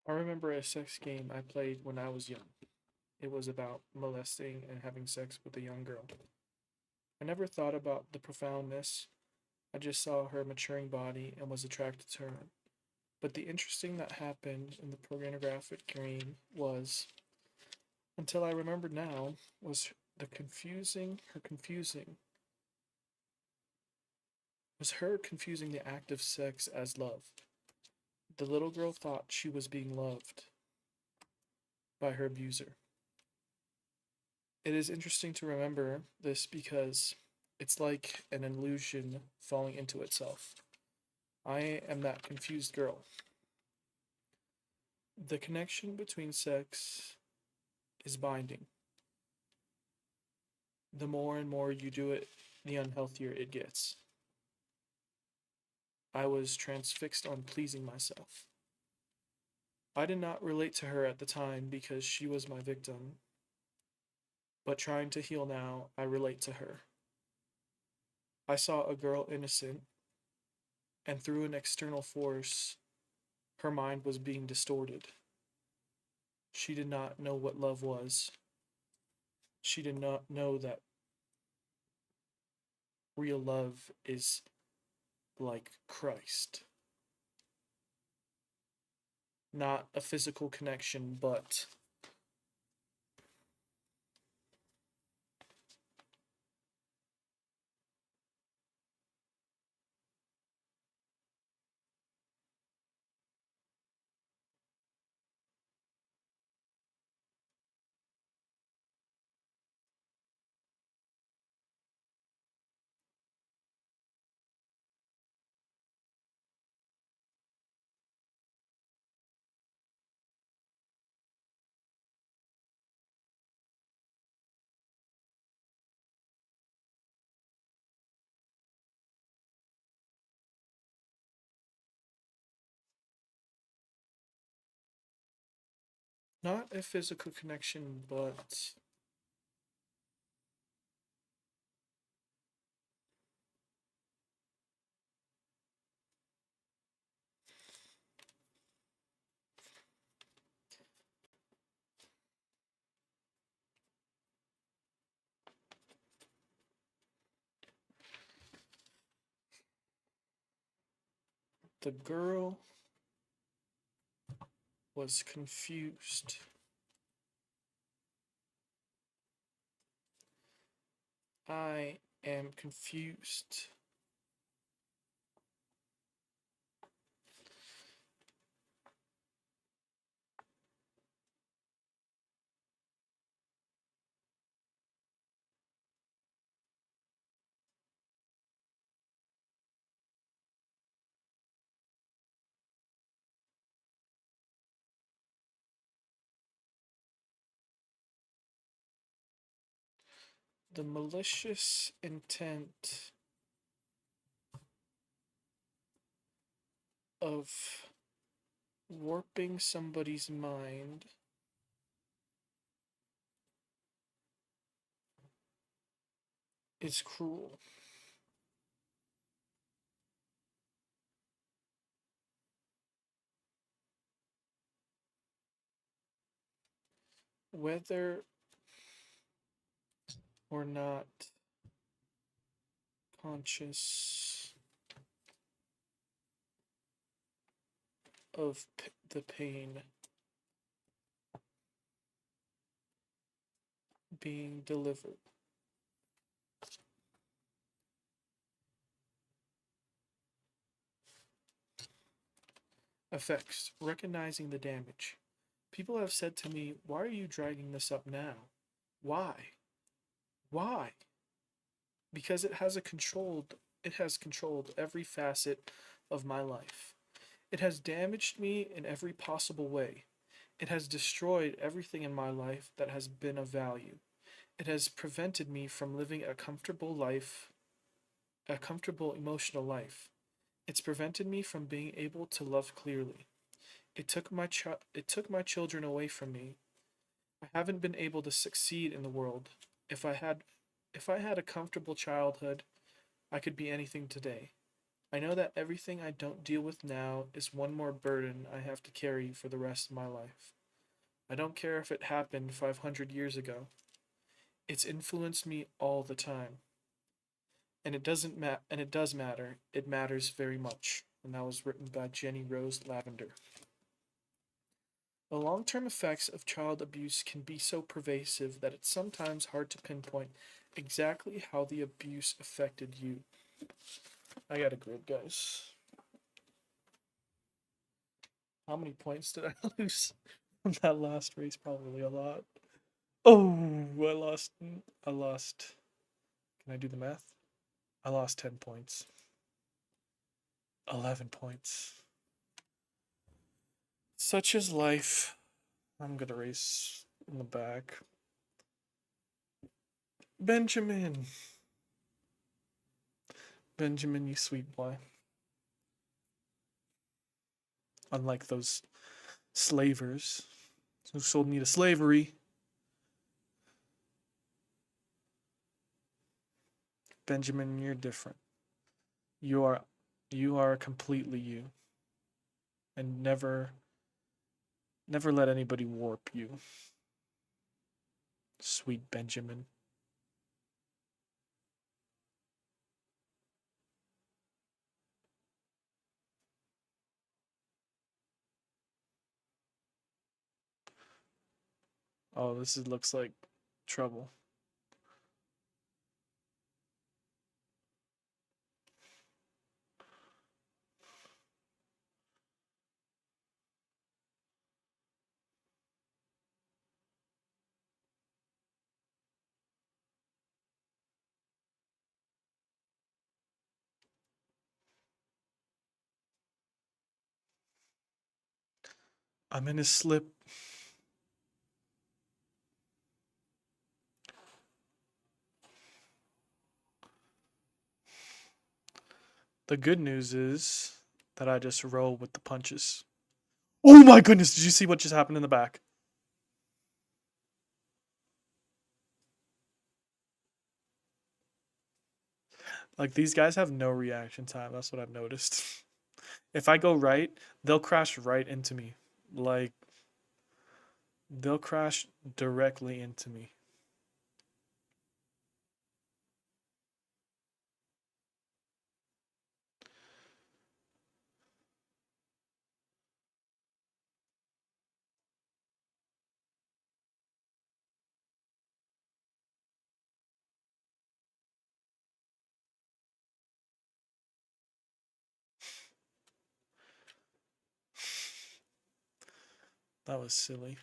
I remember a sex game I played when I was young. It was about molesting and having sex with a young girl. I never thought about the profoundness. I just saw her maturing body and was attracted to her. But the interesting that happened in the pornographic game was, until I remembered now, was the confusing was her confusing the act of sex as love. The little girl thought she was being loved by her abuser. It is interesting to remember this because it's like an illusion falling into itself. I am that confused girl. The connection between sex is binding. The more and more you do it, the unhealthier it gets. I was transfixed on pleasing myself. I did not relate to her at the time because she was my victim, but trying to heal now, I relate to her. I saw a girl innocent, and through an external force, her mind was being distorted. She did not know what love was. She did not know that real love is like Christ. Not a physical connection, but not a physical connection, but the girl was confused. I am confused. The malicious intent of warping somebody's mind is cruel. Whether or not conscious of the pain being delivered. Effects. Recognizing the damage. People have said to me, "Why are you dragging this up now?" Why? Why? Because it has controlled every facet of my life. It has damaged me in every possible way. It has destroyed everything in my life that has been of value. It has prevented me from living a comfortable life, a comfortable emotional life. It's prevented me from being able to love clearly. It took my children away from me. I haven't been able to succeed in the world. If I had if I had a comfortable childhood, I could be anything today. I know that everything I don't deal with now is one more burden I have to carry for the rest of my life. I don't care if it happened 500 years ago. It's influenced me all the time. And it does matter. It matters very much. And that was written by Jenny Rose Lavender. The long-term effects of child abuse can be so pervasive that it's sometimes hard to pinpoint exactly how the abuse affected you. I got a grid, guys. How many points did I lose from that last race? Probably a lot. Oh, I lost. I lost. Can I do the math? I lost 10 points. 11 points. Such is life. I'm gonna race in the back. Benjamin. Benjamin, you sweet boy. Unlike those slavers who sold me to slavery. Benjamin, you're different. You are completely you. And never let anybody warp you. Sweet Benjamin. Oh, looks like trouble. I'm in a slip. The good news is that I just roll with the punches. Oh my goodness, did you see what just happened in the back? Like, these guys have no reaction time. That's what I've noticed. If I go right, they'll crash right into me. Like, they'll crash directly into me. That was silly.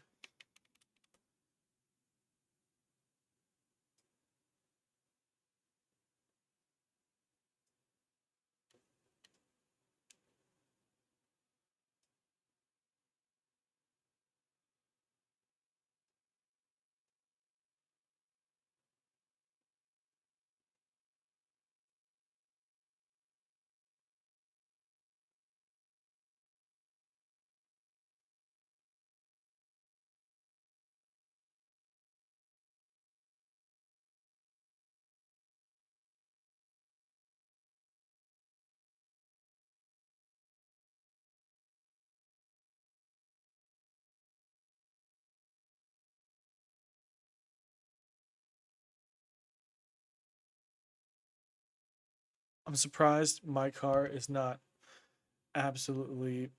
I'm surprised my car is not absolutely,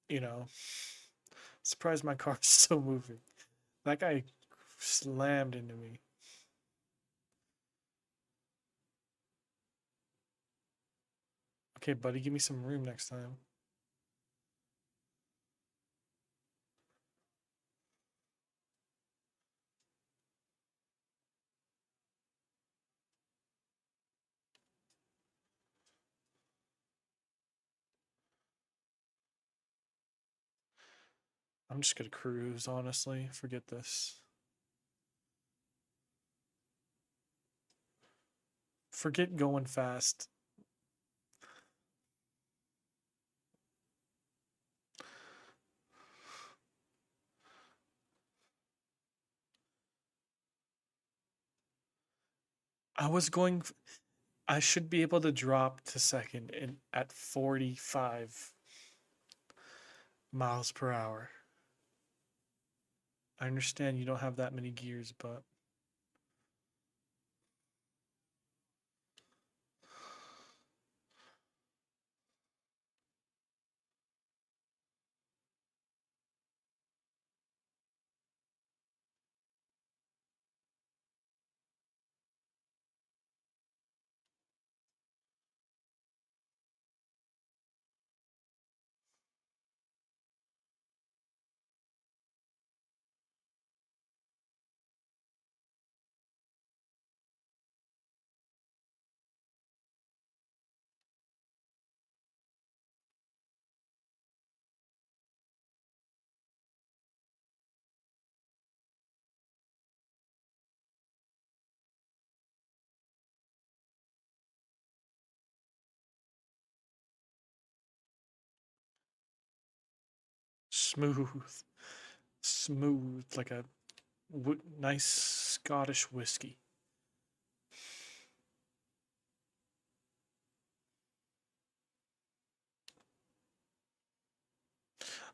you know, surprised my car is still moving. That guy slammed into me. Okay, buddy, give me some room next time. I'm just gonna cruise, honestly. Forget this. Forget going fast. I was going I should be able to drop to second at 45 miles per hour. I understand you don't have that many gears, but smooth, smooth like a nice Scottish whiskey.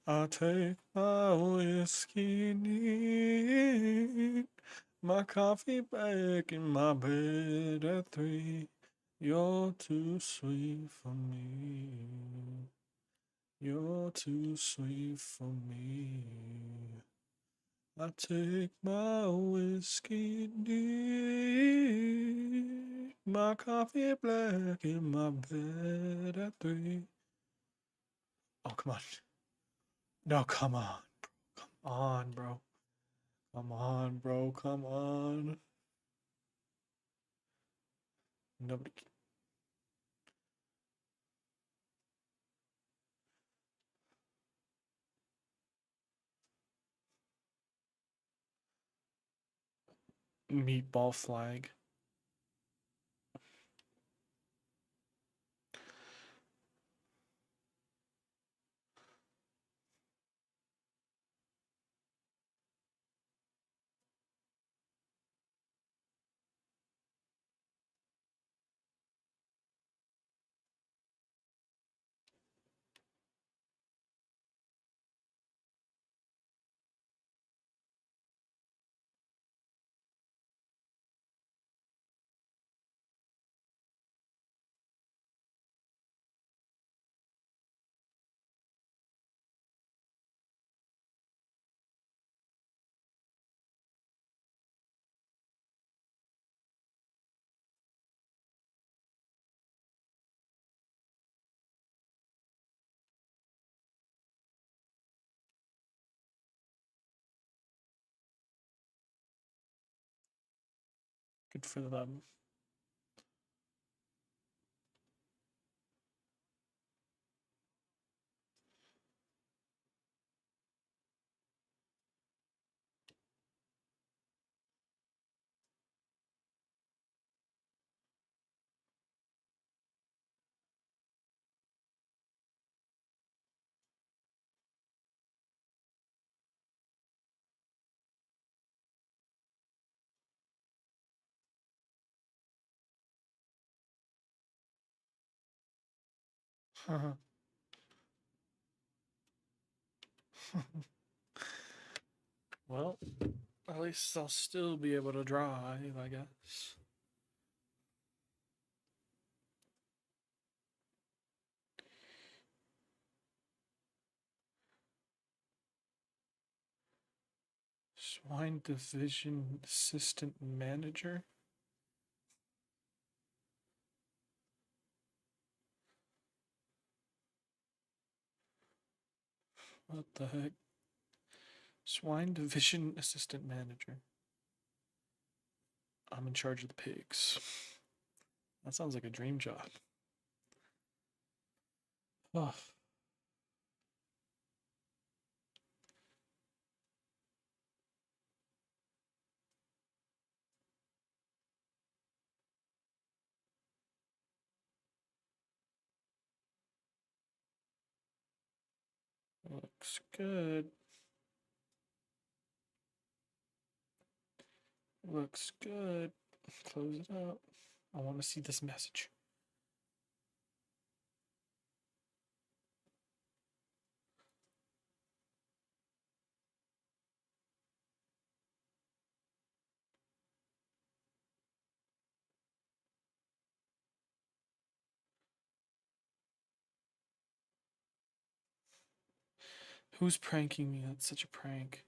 I take my whiskey neat, my coffee back in my bed at 3. You're too sweet for me. You're too sweet for me. I take my whiskey neat, my coffee black in my bed at 3. Oh, come on. No, come on. Come on, bro. Come on, bro. Come on. Nobody. Meatball flag. Good for them. Well, at least I'll still be able to drive, I guess. Swine Division Assistant Manager? What the heck? Swine Division Assistant Manager. I'm in charge of the pigs. That sounds like a dream job. Oh, looks good. Looks good. Close it out. I want to see this message. Who's pranking me? That's such a prank.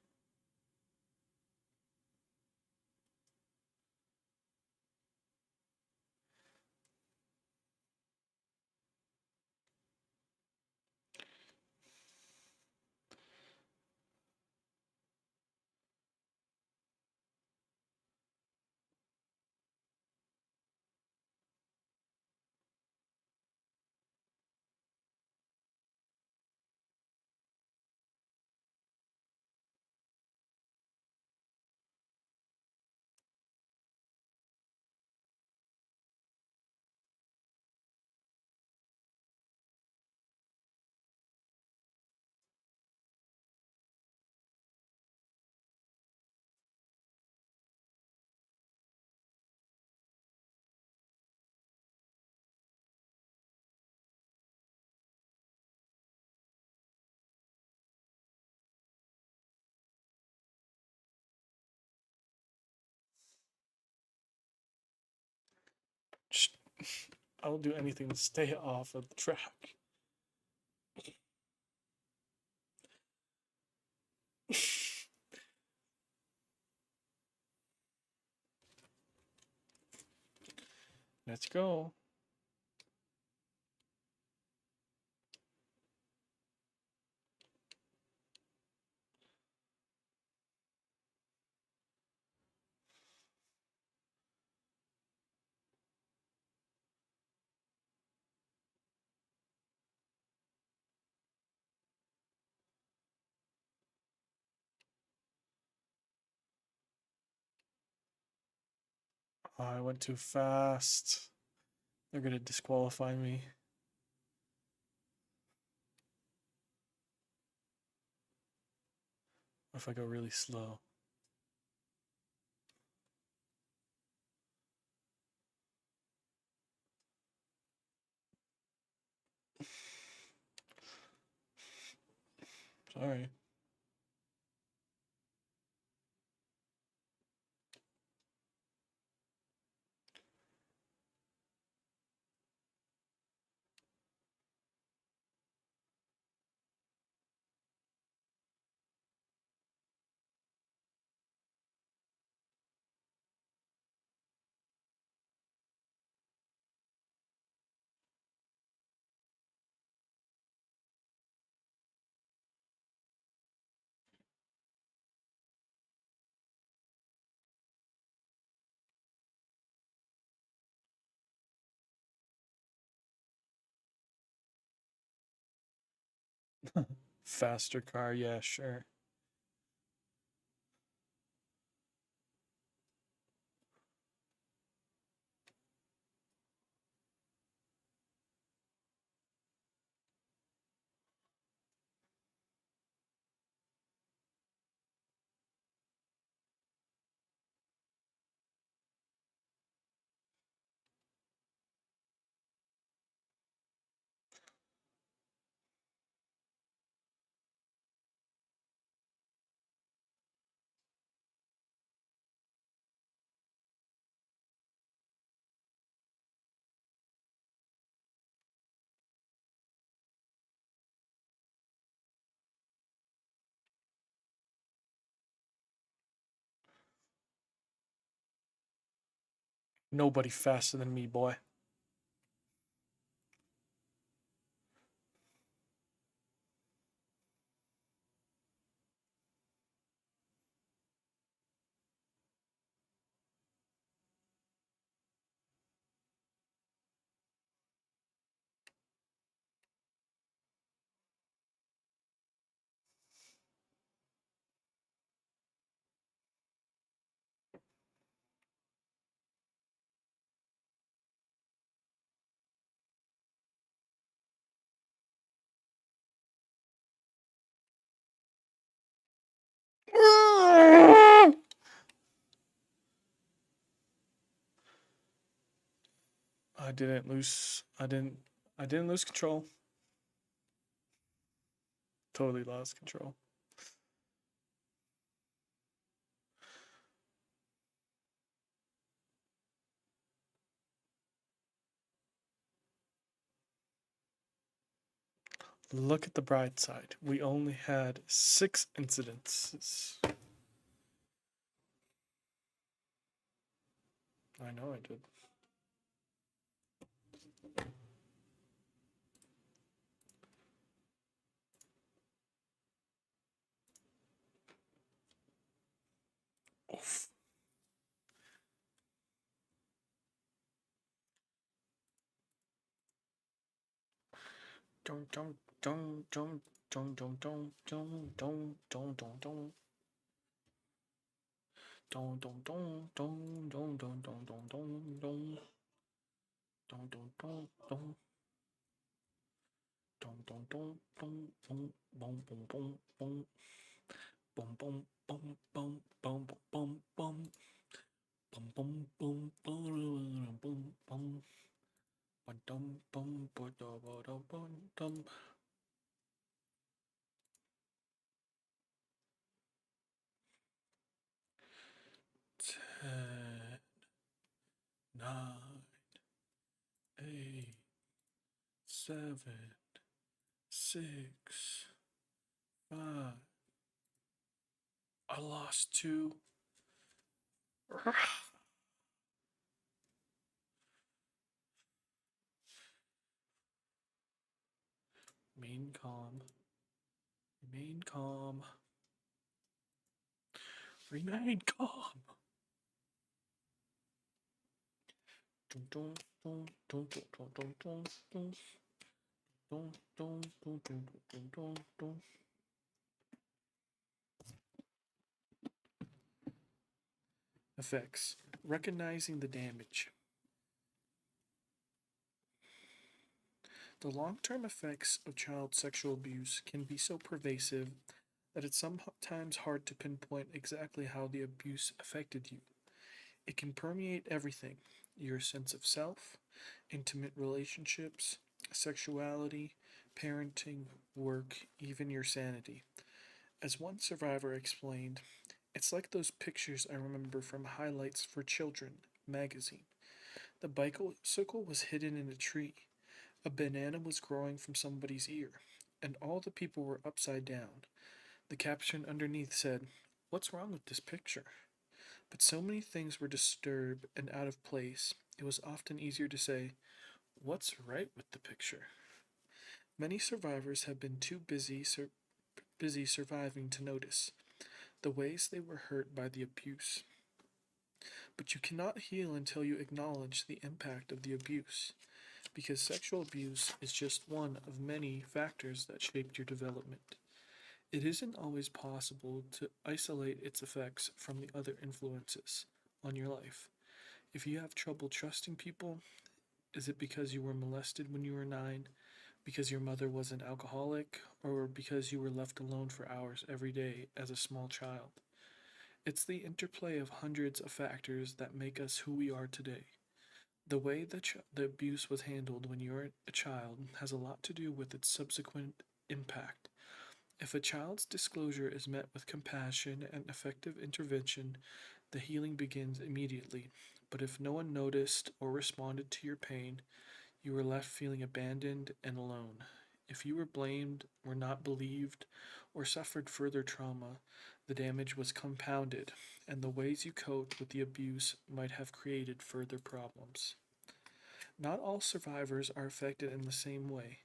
Just, I'll do anything to stay off of the track. Let's go. Oh, I went too fast. They're gonna disqualify me. What if I go really slow? Sorry. Faster car, yeah, sure. Nobody faster than me, boy. I didn't lose control. Totally lost control. Look at the bright side. We only had 6 incidences. I know I did. Oof. Dum dum dum dum dum dum dum dum dum dum dum dum. Dum dum dum dum dum dum dum dum dum dum. Dum dum dum dum. Dum dum dum dum dum bum bum bum bum. Bum bum bum bum bum bum bum. Bum bum bum bum bum bum. Bum dum bum bum dum. 10, 9, 8, 7, 6, 5. I lost 2. Remain calm. Remain calm. Remain calm. Dun, dun, dun, dun, dun, dun, dun, dun, dun. Dun, dun, dun, dun, dun, dun, dun. Effects. Recognizing the damage. The long term effects of child sexual abuse can be so pervasive that it's sometimes hard to pinpoint exactly how the abuse affected you. It can permeate everything: your sense of self, intimate relationships, sexuality, parenting, work, even your sanity. As one survivor explained, it's like those pictures I remember from Highlights for Children magazine. The bicycle was hidden in a tree, a banana was growing from somebody's ear, and all the people were upside down. The caption underneath said, "What's wrong with this picture?" But so many things were disturbed and out of place, it was often easier to say, "What's right with the picture?" Many survivors have been too busy surviving to notice the ways they were hurt by the abuse. But you cannot heal until you acknowledge the impact of the abuse, because sexual abuse is just one of many factors that shaped your development. It isn't always possible to isolate its effects from the other influences on your life. If you have trouble trusting people, is it because you were molested when you were 9, because your mother was an alcoholic, or because you were left alone for hours every day as a small child? It's the interplay of hundreds of factors that make us who we are today. The way the abuse was handled when you were a child has a lot to do with its subsequent impact. If a child's disclosure is met with compassion and effective intervention, the healing begins immediately. But if no one noticed or responded to your pain, you were left feeling abandoned and alone. If you were blamed, were not believed, or suffered further trauma, the damage was compounded, and the ways you coped with the abuse might have created further problems. Not all survivors are affected in the same way.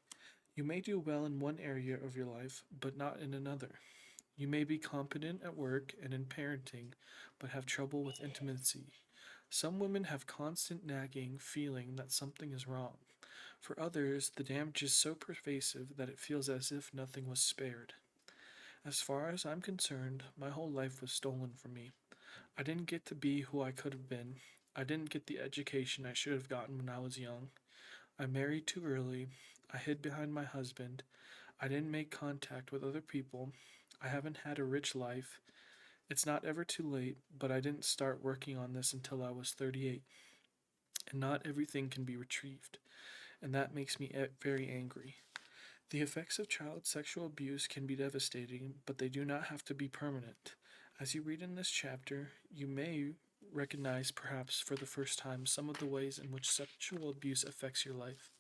You may do well in one area of your life, but not in another. You may be competent at work and in parenting, but have trouble with intimacy. Some women have constant nagging feeling that something is wrong. For others, the damage is so pervasive that it feels as if nothing was spared. As far as I'm concerned, my whole life was stolen from me. I didn't get to be who I could have been. I didn't get the education I should have gotten when I was young. I married too early. I hid behind my husband. I didn't make contact with other people. I haven't had a rich life. It's not ever too late, but I didn't start working on this until I was 38. and not everything can be retrieved, and that makes me very angry. The effects of child sexual abuse can be devastating, but they do not have to be permanent. As you read in this chapter, you may recognize, perhaps for the first time, some of the ways in which sexual abuse affects your life.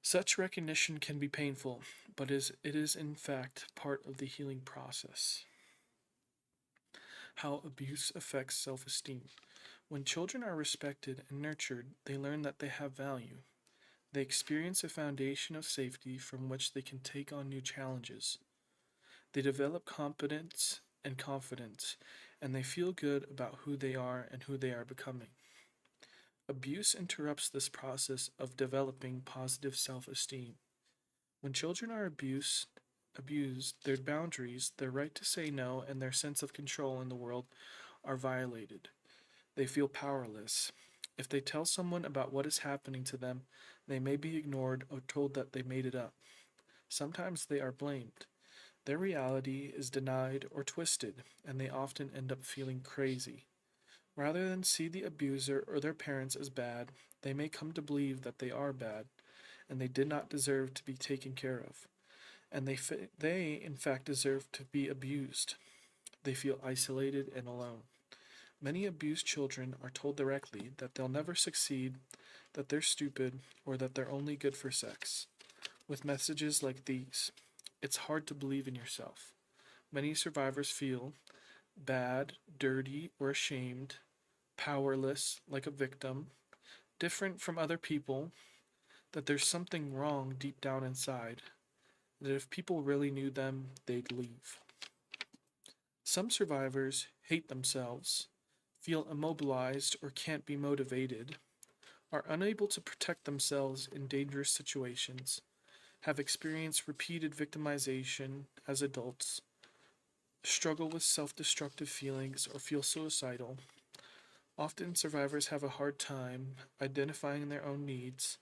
Such recognition can be painful, but it is in fact part of the healing process. How abuse affects self esteem. When children are respected and nurtured, they learn that they have value. They experience a foundation of safety from which they can take on new challenges. They develop competence and confidence, and they feel good about who they are and who they are becoming. Abuse interrupts this process of developing positive self esteem. When children are abused, their boundaries, their right to say no, and their sense of control in the world are violated. They feel powerless. If they tell someone about what is happening to them, they may be ignored or told that they made it up. Sometimes they are blamed. Their reality is denied or twisted, and they often end up feeling crazy. Rather than see the abuser or their parents as bad, they may come to believe that they are bad, and they did not deserve to be taken care of. And they in fact deserve to be abused. They feel isolated and alone. Many abused children are told directly that they'll never succeed, that they're stupid, or that they're only good for sex. With messages like these, it's hard to believe in yourself. Many survivors feel bad, dirty, or ashamed, powerless, like a victim, different from other people, that there's something wrong deep down inside, that if people really knew them, they'd leave. Some survivors hate themselves, feel immobilized or can't be motivated, are unable to protect themselves in dangerous situations, have experienced repeated victimization as adults, struggle with self destructive feelings, or feel suicidal. Often, survivors have a hard time identifying their own needs,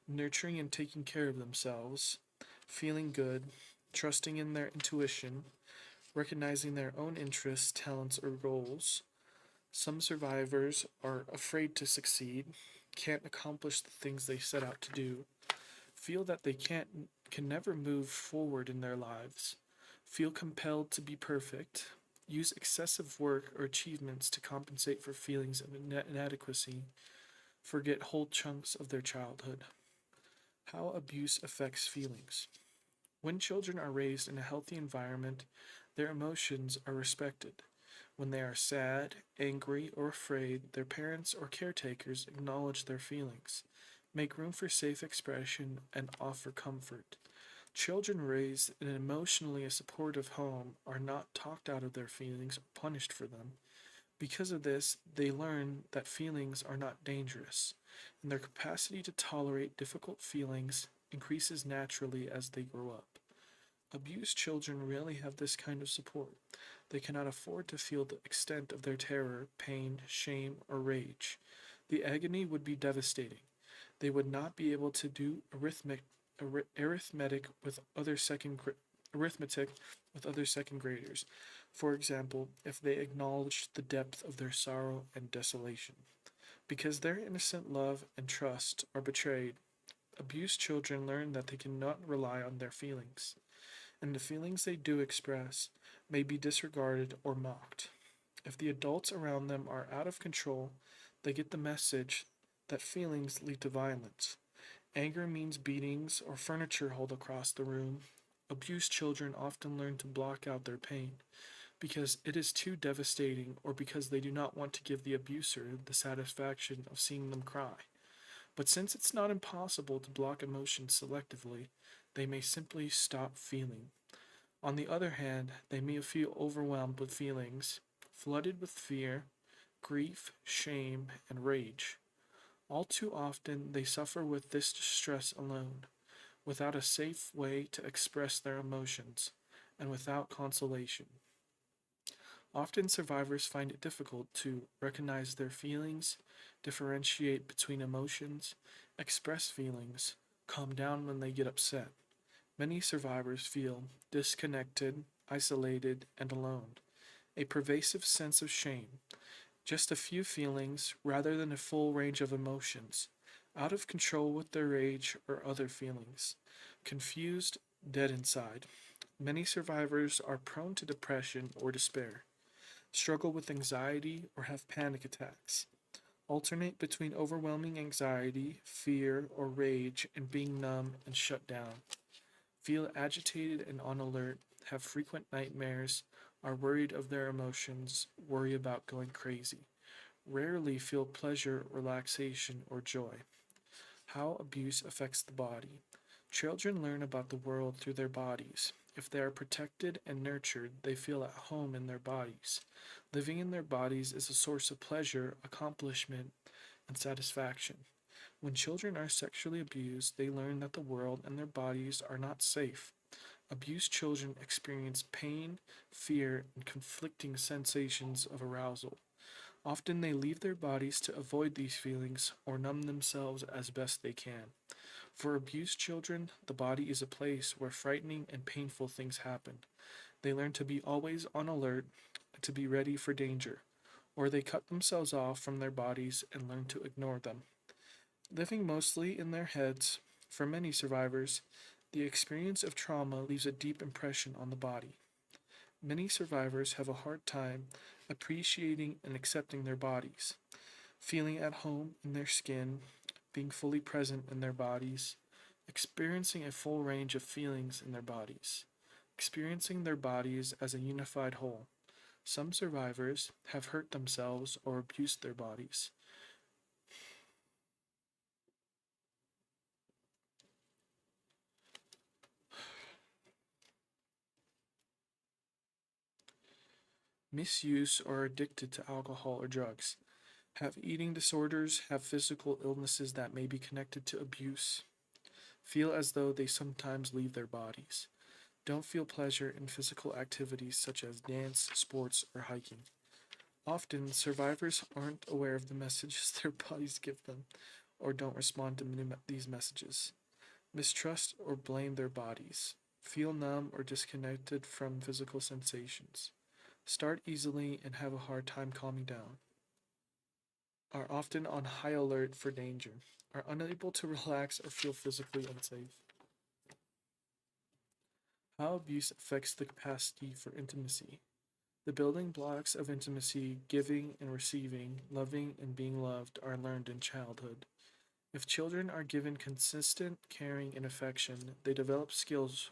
nurturing and taking care of themselves, feeling good, trusting in their intuition, recognizing their own interests, talents, or goals. Some survivors are afraid to succeed, can't accomplish the things they set out to do, feel that they can never move forward in their lives, feel compelled to be perfect, use excessive work or achievements to compensate for feelings of inadequacy, forget whole chunks of their childhood. How abuse affects feelings. When children are raised in a healthy environment, their emotions are respected. When they are sad, angry, or afraid, their parents or caretakers acknowledge their feelings, make room for safe expression, and offer comfort. Children raised in an emotionally supportive home are not talked out of their feelings or punished for them. Because of this, they learn that feelings are not dangerous, and their capacity to tolerate difficult feelings increases naturally as they grow up. Abused children rarely have this kind of support. They cannot afford to feel the extent of their terror, pain, shame, or rage. The agony would be devastating. They would not be able to do arithmetic with other arithmetic with other second graders. For example, if they acknowledged the depth of their sorrow and desolation. Because their innocent love and trust are betrayed, abused children learn that they cannot rely on their feelings, and the feelings they do express may be disregarded or mocked. If the adults around them are out of control, they get the message that feelings lead to violence. Anger means beatings or furniture hauled across the room. Abused children often learn to block out their pain because it is too devastating or because they do not want to give the abuser the satisfaction of seeing them cry. But since it's not impossible to block emotions selectively, they may simply stop feeling. On the other hand, they may feel overwhelmed with feelings, flooded with fear, grief, shame, and rage. All too often, they suffer with this distress alone, without a safe way to express their emotions, and without consolation. Often, survivors find it difficult to recognize their feelings, differentiate between emotions, express feelings, calm down when they get upset. Many survivors feel disconnected, isolated, and alone. A pervasive sense of shame, just a few feelings rather than a full range of emotions, out of control with their rage or other feelings, confused, dead inside. Many survivors are prone to depression or despair, struggle with anxiety, or have panic attacks. Alternate between overwhelming anxiety, fear, or rage and being numb and shut down. Feel agitated and on alert, have frequent nightmares, are worried of their emotions, worry about going crazy. Rarely feel pleasure, relaxation, or joy. How abuse affects the body. Children learn about the world through their bodies. If they are protected and nurtured, they feel at home in their bodies. Living in their bodies is a source of pleasure, accomplishment, and satisfaction. When children are sexually abused, they learn that the world and their bodies are not safe. Abused children experience pain, fear, and conflicting sensations of arousal. Often they leave their bodies to avoid these feelings or numb themselves as best they can. For abused children, the body is a place where frightening and painful things happen. They learn to be always on alert, to be ready for danger, or they cut themselves off from their bodies and learn to ignore them. Living mostly in their heads, for many survivors, the experience of trauma leaves a deep impression on the body. Many survivors have a hard time appreciating and accepting their bodies, feeling at home in their skin, being fully present in their bodies, experiencing a full range of feelings in their bodies, experiencing their bodies as a unified whole. Some survivors have hurt themselves or abused their bodies. Misuse or are addicted to alcohol or drugs, have eating disorders, have physical illnesses that may be connected to abuse, feel as though they sometimes leave their bodies, don't feel pleasure in physical activities such as dance, sports, or hiking. Often, survivors aren't aware of the messages their bodies give them or don't respond to these messages. Mistrust or blame their bodies. Feel numb or disconnected from physical sensations. Start easily and have a hard time calming down. Are often on high alert for danger. Are unable to relax or feel physically unsafe. How abuse affects the capacity for intimacy. The building blocks of intimacy, giving and receiving, loving and being loved, are learned in childhood. If children are given consistent caring and affection, they develop skills.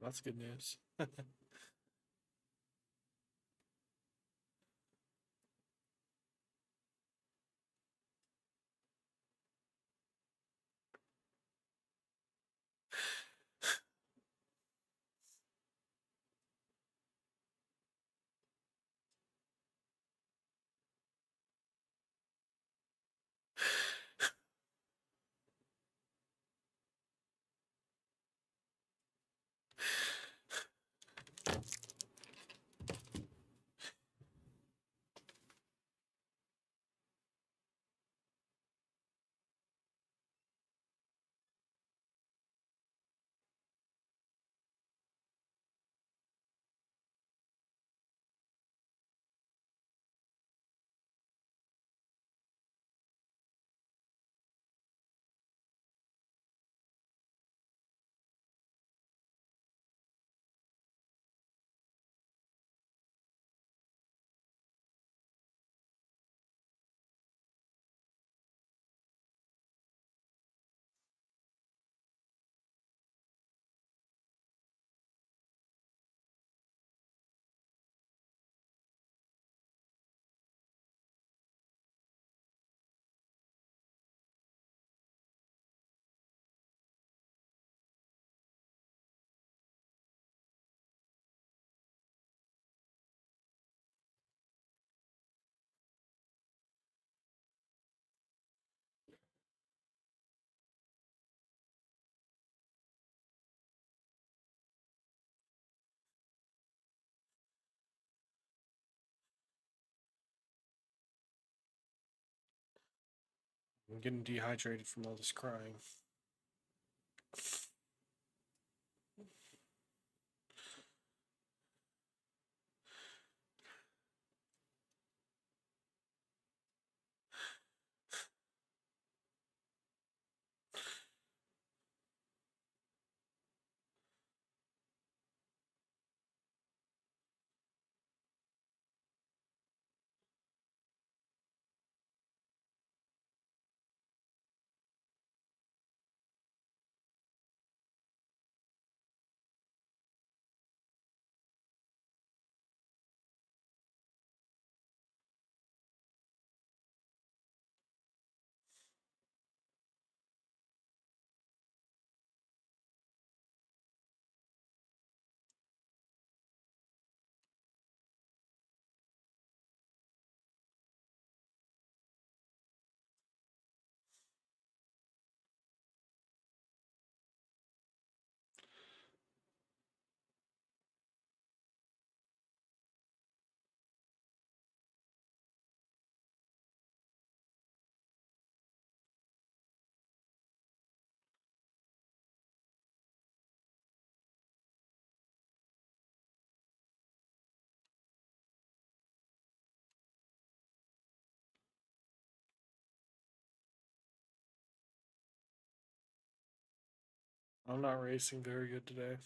That's good news. I'm getting dehydrated from all this crying. I'm not racing very good today.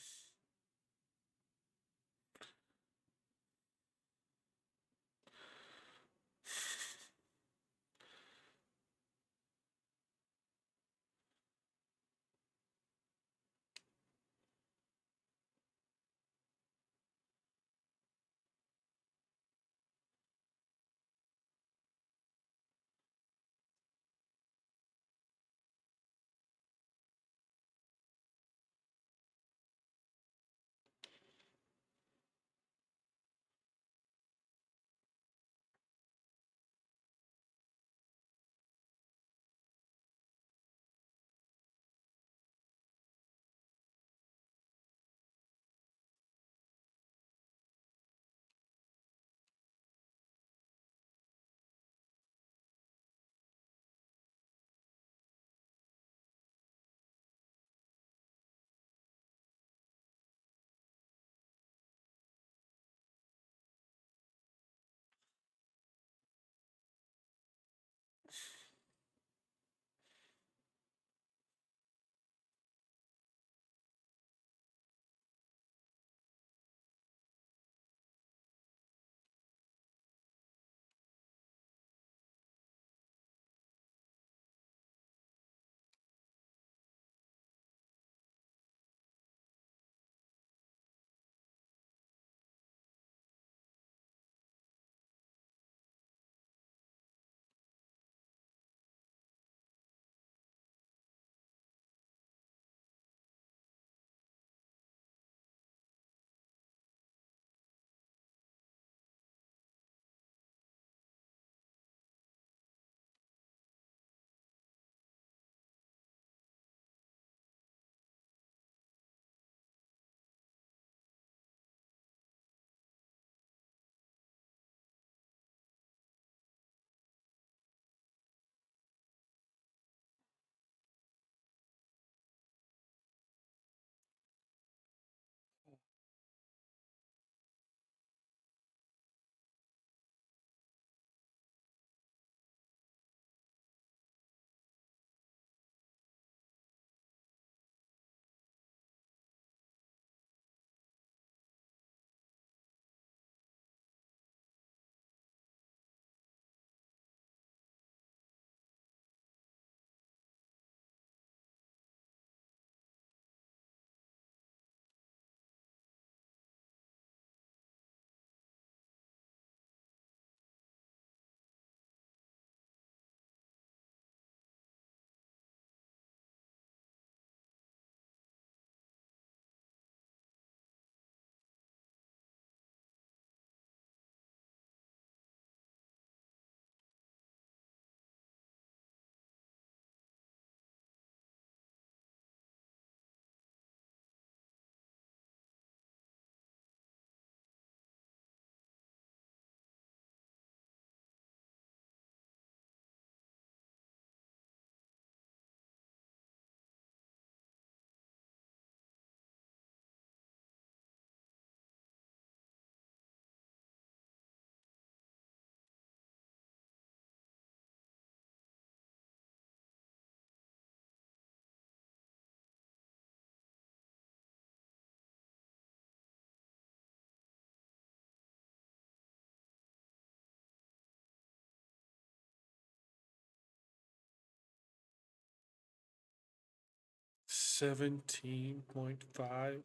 17.5.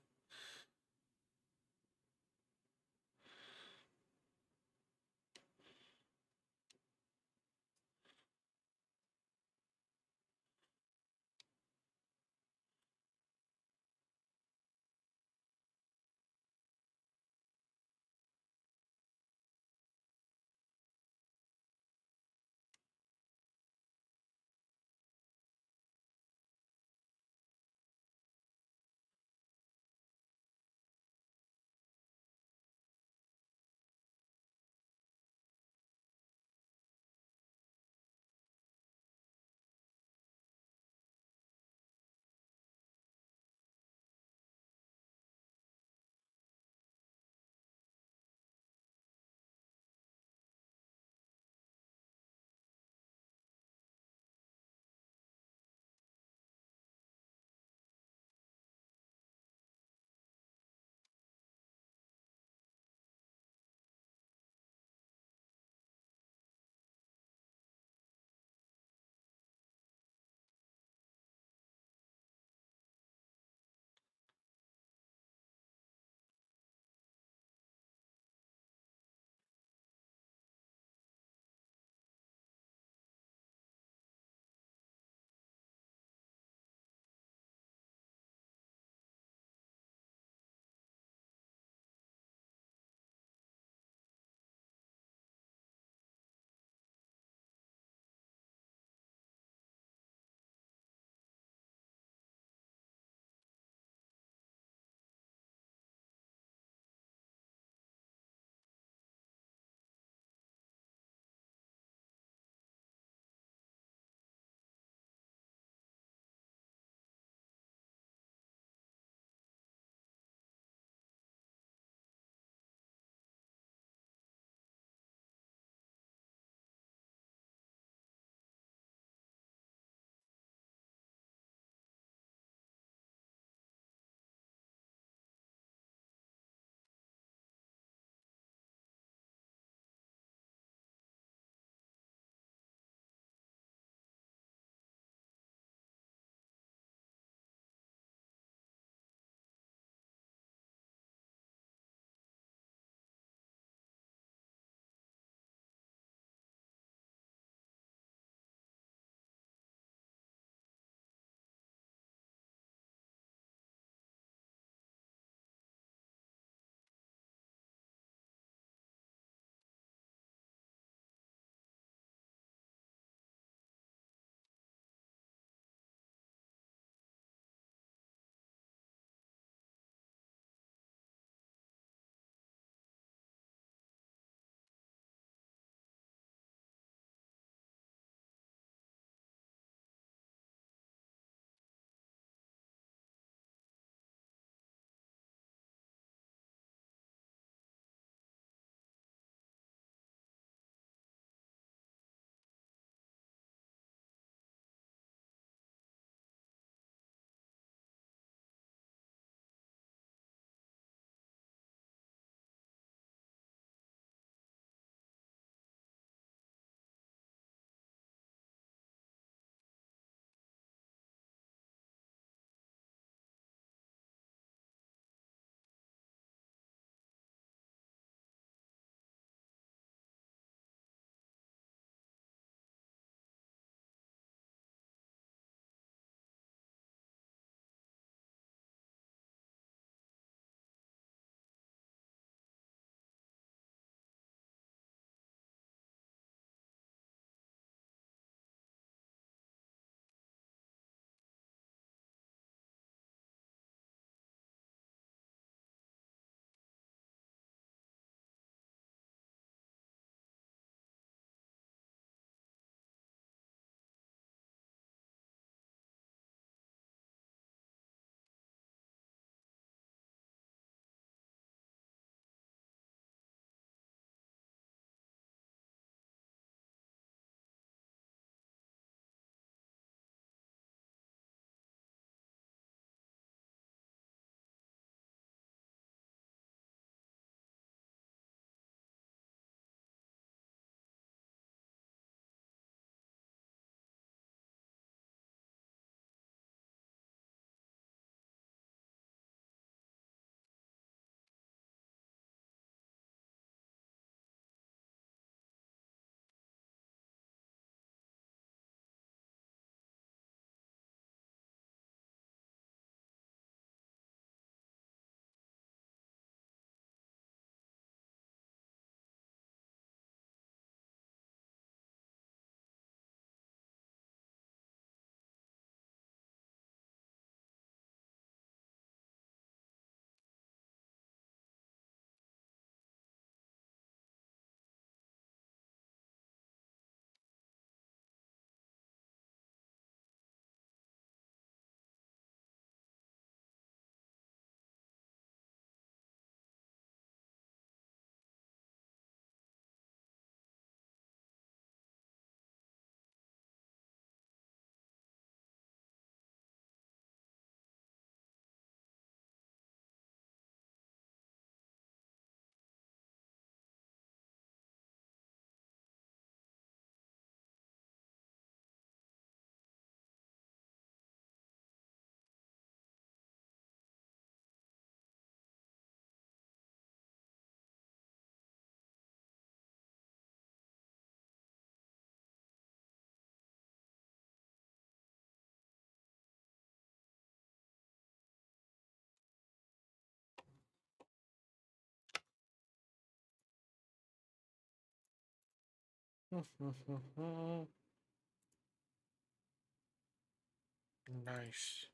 Nice.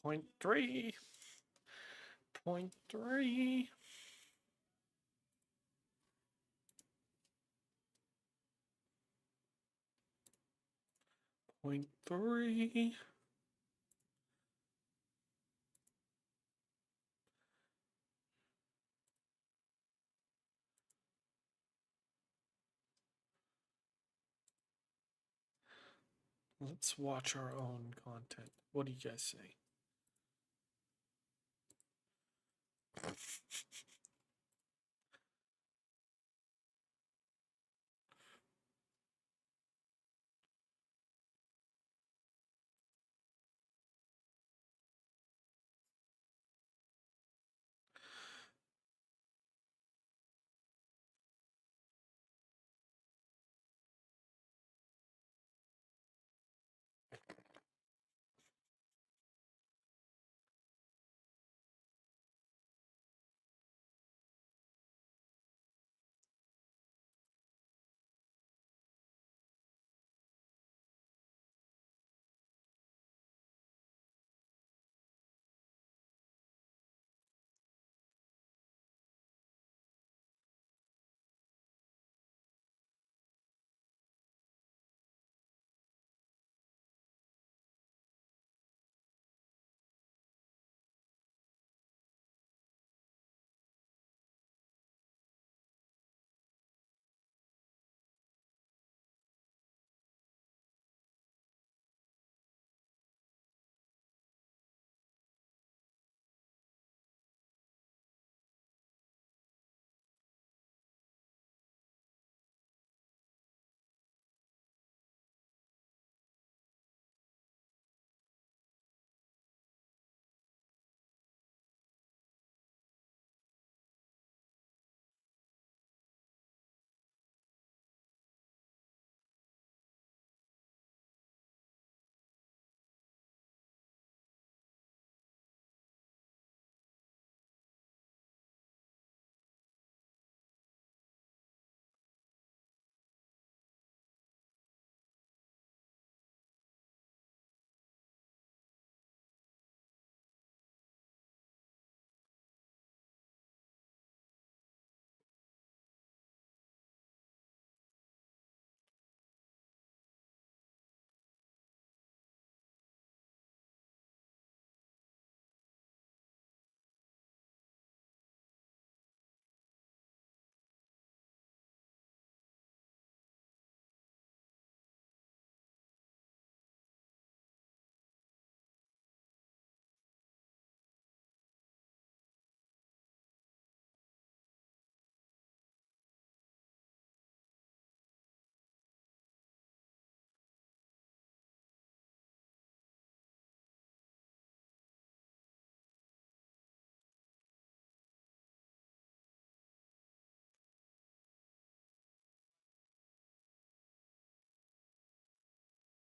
Point three. Point three. Point three. Let's watch our own content. What do you guys say?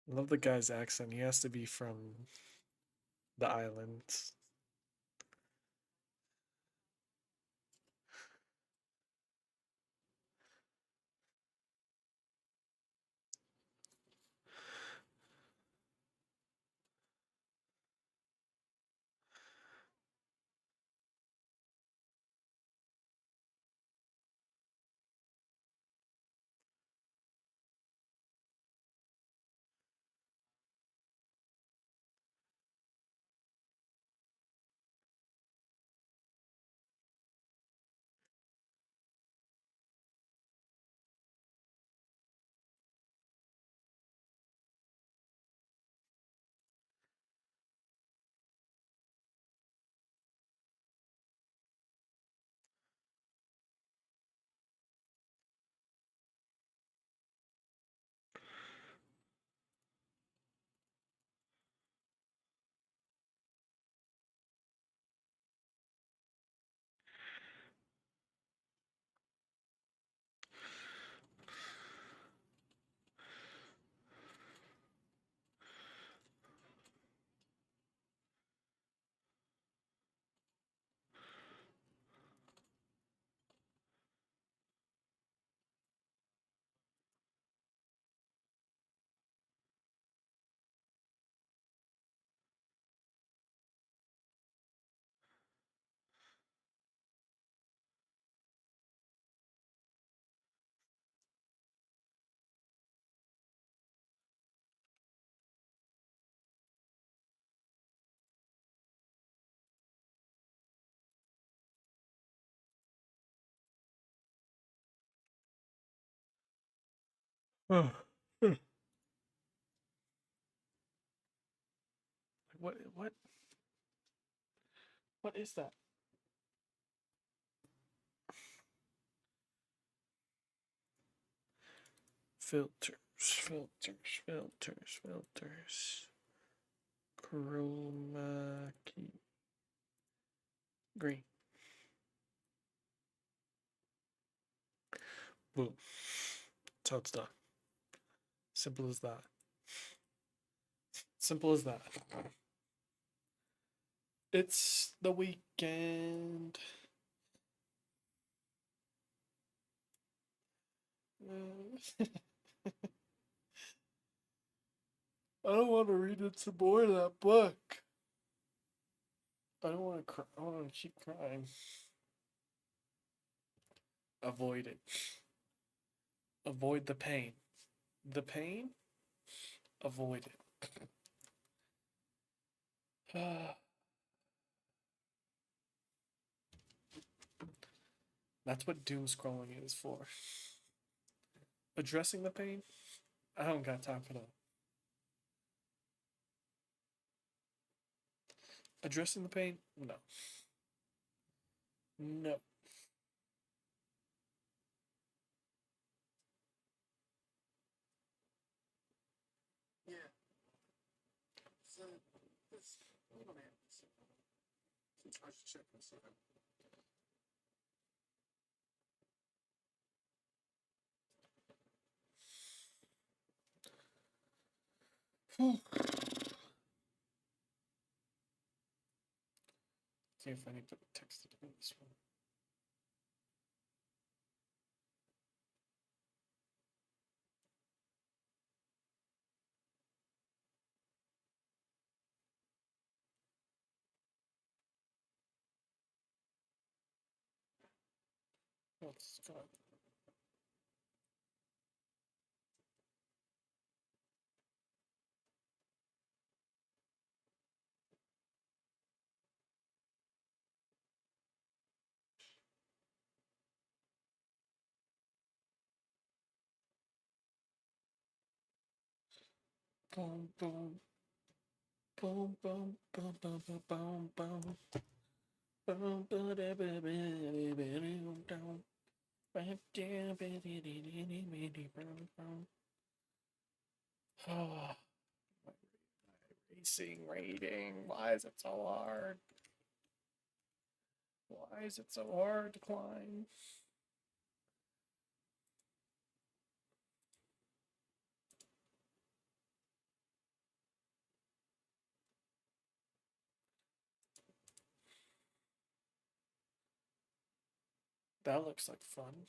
I love the guy's accent. He has to be from the islands. Oh. What what is that? Filters. Chroma key. Green. Boom. That's how it's done. Simple as that. Simple as that. It's the weekend. I don't want to read it some more of that book. I don't want to cry. I want to keep crying. Avoid it. Avoid the pain. The pain? Avoid it. That's what doom scrolling is for. Addressing the pain? I don't got time for that. Addressing the pain? No. No. Yeah. So, this, we don't have this. I should check this out. See if I need to text it in this one. Let's go. Boom, boom, boom, boom, boom, boom, boom, boom, boom. Boom, boom, da, ba, ba, da, ba, doo, doo. Ba, da, ba, dee, dee, dee, dee, dee, dee, boom, boom. Oh, my racing rating. Why is it so hard? Why is it so hard to climb? That looks like fun.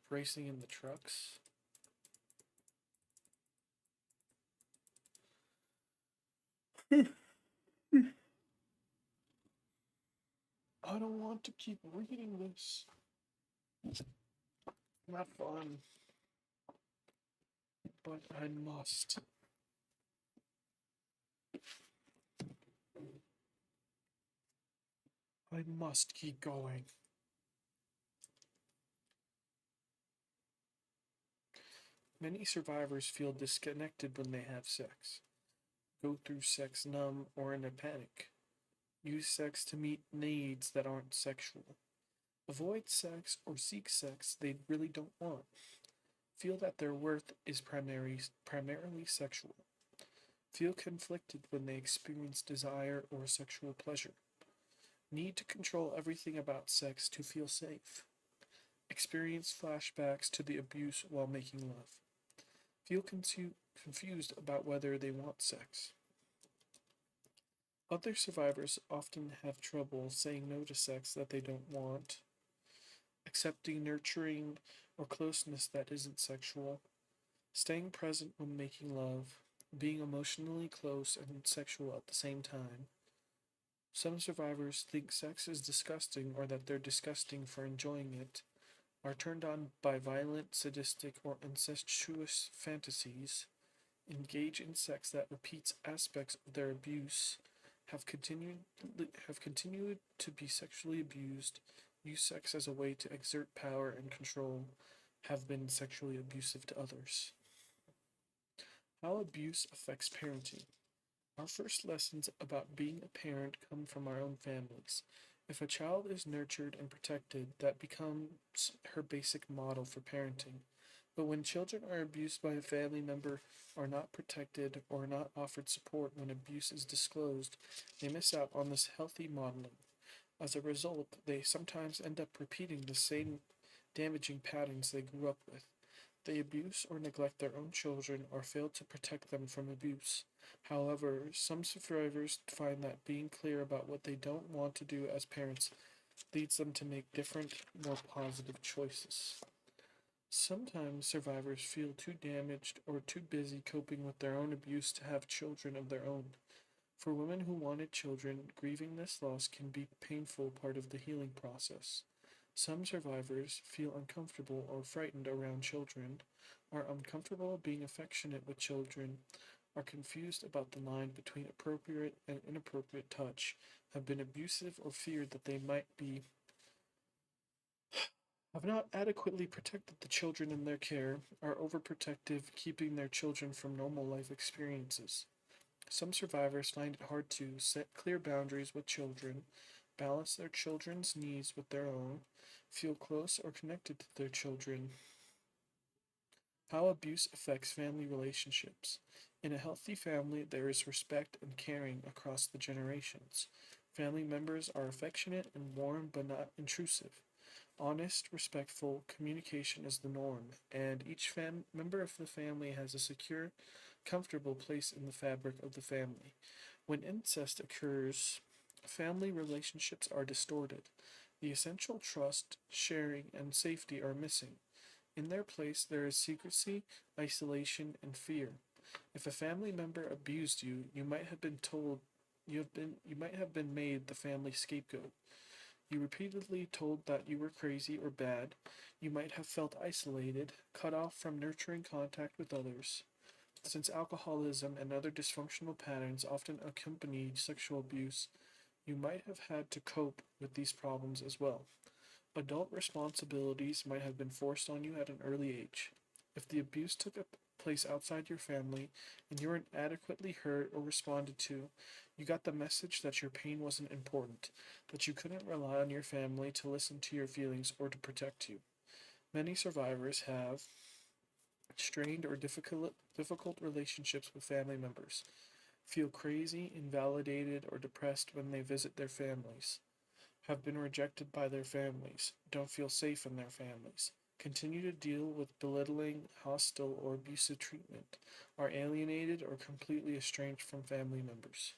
Racing in the trucks. I don't want to keep reading this. Not fun. But I must. I must keep going. Many survivors feel disconnected when they have sex, go through sex numb or in a panic, use sex to meet needs that aren't sexual, avoid sex or seek sex they really don't want, feel that their worth is primarily sexual, feel conflicted when they experience desire or sexual pleasure, need to control everything about sex to feel safe, experience flashbacks to the abuse while making love, feel confused about whether they want sex. Other survivors often have trouble saying no to sex that they don't want, accepting nurturing or closeness that isn't sexual, staying present when making love, being emotionally close and sexual at the same time. Some survivors think sex is disgusting or that they're disgusting for enjoying it, are turned on by violent, sadistic, or incestuous fantasies, engage in sex that repeats aspects of their abuse, have continued to be sexually abused, use sex as a way to exert power and control, have been sexually abusive to others. How abuse affects parenting. Our first lessons about being a parent come from our own families. If a child is nurtured and protected, that becomes her basic model for parenting. But when children are abused by a family member, are not protected, or not offered support when abuse is disclosed, they miss out on this healthy modeling. As a result, they sometimes end up repeating the same damaging patterns they grew up with. They abuse or neglect their own children or fail to protect them from abuse. However, some survivors find that being clear about what they don't want to do as parents leads them to make different, more positive choices. Sometimes survivors feel too damaged or too busy coping with their own abuse to have children of their own. For women who wanted children, grieving this loss can be a painful part of the healing process. Some survivors feel uncomfortable or frightened around children, are uncomfortable being affectionate with children, are confused about the line between appropriate and inappropriate touch, have been abusive or feared that they might be have not adequately protected the children in their care, are overprotective, keeping their children from normal life experiences. Some survivors find it hard to set clear boundaries with children, balance their children's needs with their own, feel close or connected to their children. How abuse affects family relationships. In a healthy family, there is respect and caring across the generations. Family members are affectionate and warm but not intrusive. Honest, respectful communication is the norm, and each member of the family has a secure, comfortable place in the fabric of the family. When incest occurs, family relationships are distorted. The essential trust, sharing, and safety are missing. In their place, there is secrecy, isolation, and fear. If a family member abused you, you might have been told you might have been made the family scapegoat. You repeatedly told that you were crazy or bad. You might have felt isolated, cut off from nurturing contact with others. Since alcoholism and other dysfunctional patterns often accompany sexual abuse, you might have had to cope with these problems as well. Adult responsibilities might have been forced on you at an early age. If the abuse took place outside your family and you weren't adequately heard or responded to, you got the message that your pain wasn't important, that you couldn't rely on your family to listen to your feelings or to protect you. Many survivors have strained or difficult relationships with family members, feel crazy, invalidated, or depressed when they visit their families, have been rejected by their families, don't feel safe in their families, continue to deal with belittling, hostile, or abusive treatment, are alienated or completely estranged from family members.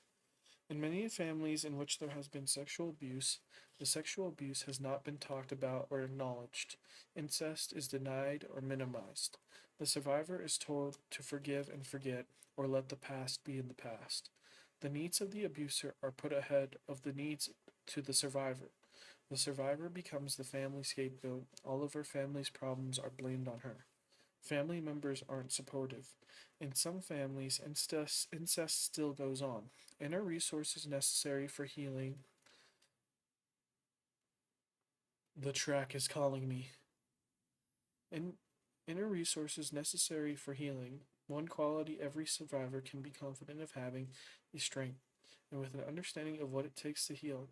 In many families in which there has been sexual abuse, the sexual abuse has not been talked about or acknowledged. Incest is denied or minimized. The survivor is told to forgive and forget, or let the past be in the past. The needs of the abuser are put ahead of the needs to the survivor. The survivor becomes the family scapegoat. All of her family's problems are blamed on her. Family members aren't supportive. In some families, incest still goes on. Inner resources necessary for healing. The track is calling me. In inner resources necessary for healing. One quality every survivor can be confident of having is strength, and with an understanding of what it takes to heal.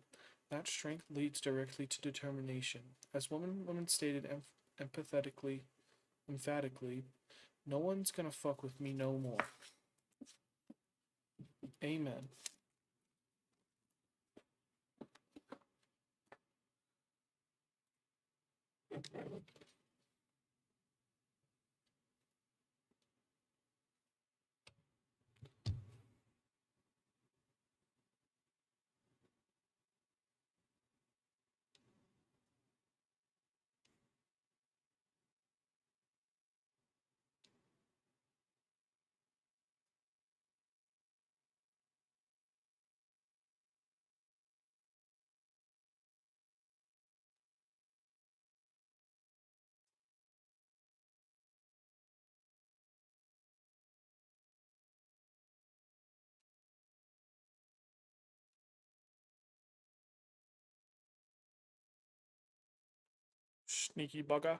That strength leads directly to determination. As woman stated emphatically, no one's gonna fuck with me no more. Amen. Sneaky bugger.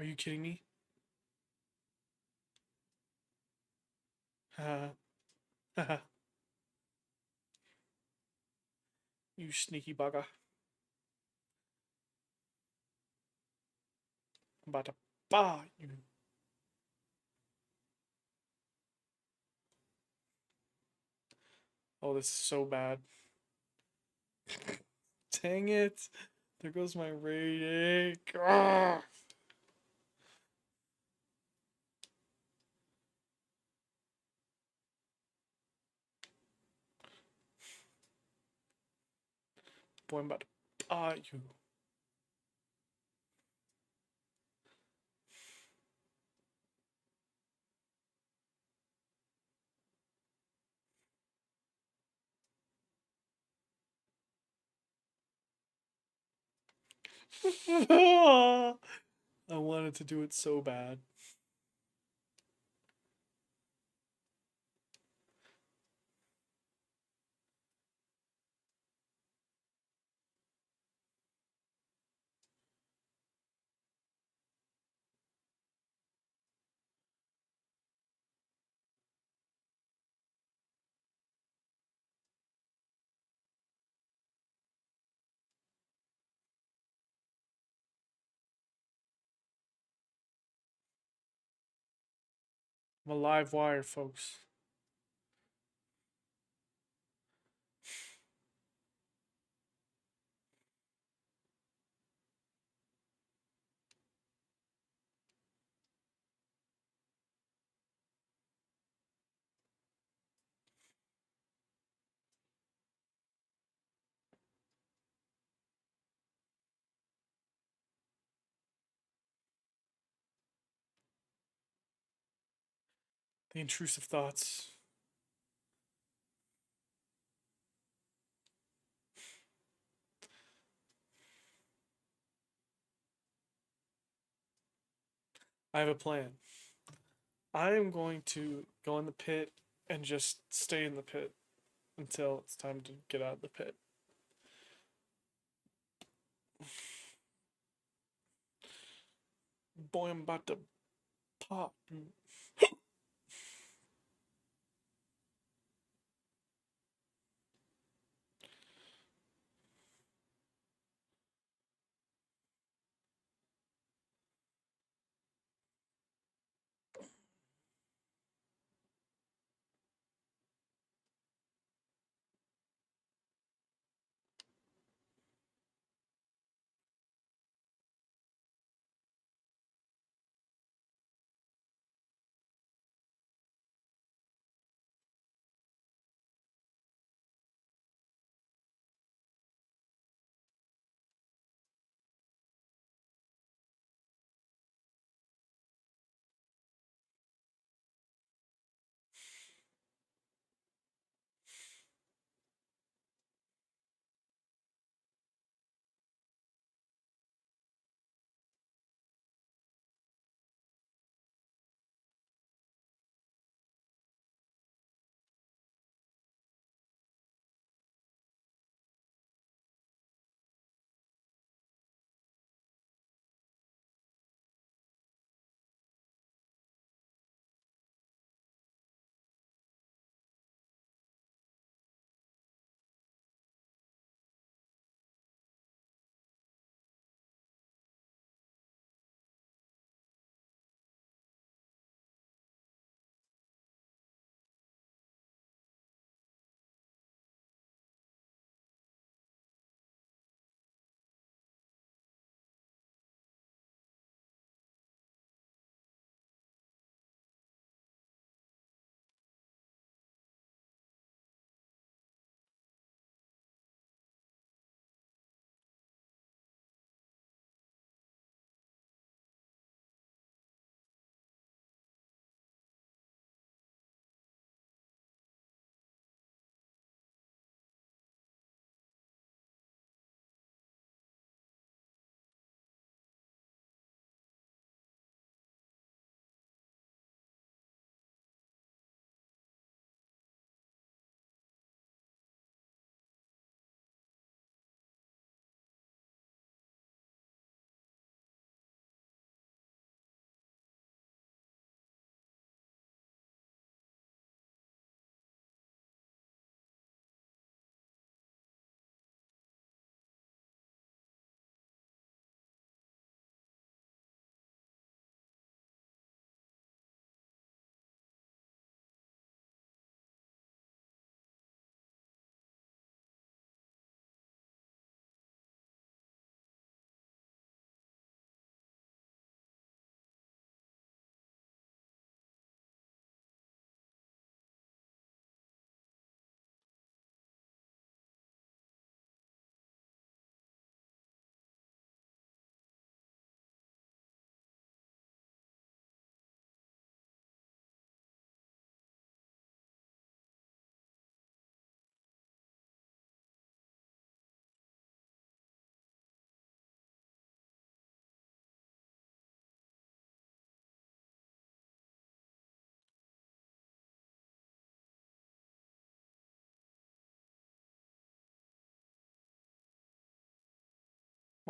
Are you kidding me? Haha. Haha. You sneaky bugger. I'm about to you. Oh, this is so bad. Dang it. There goes my rating. Ah! Boy, I'm about to you. I wanted to do it so bad. I'm a live wire, folks. The intrusive thoughts. I have a plan. I am going to go in the pit and just stay in the pit until it's time to get out of the pit. Boy, I'm about to pop.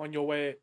On your way.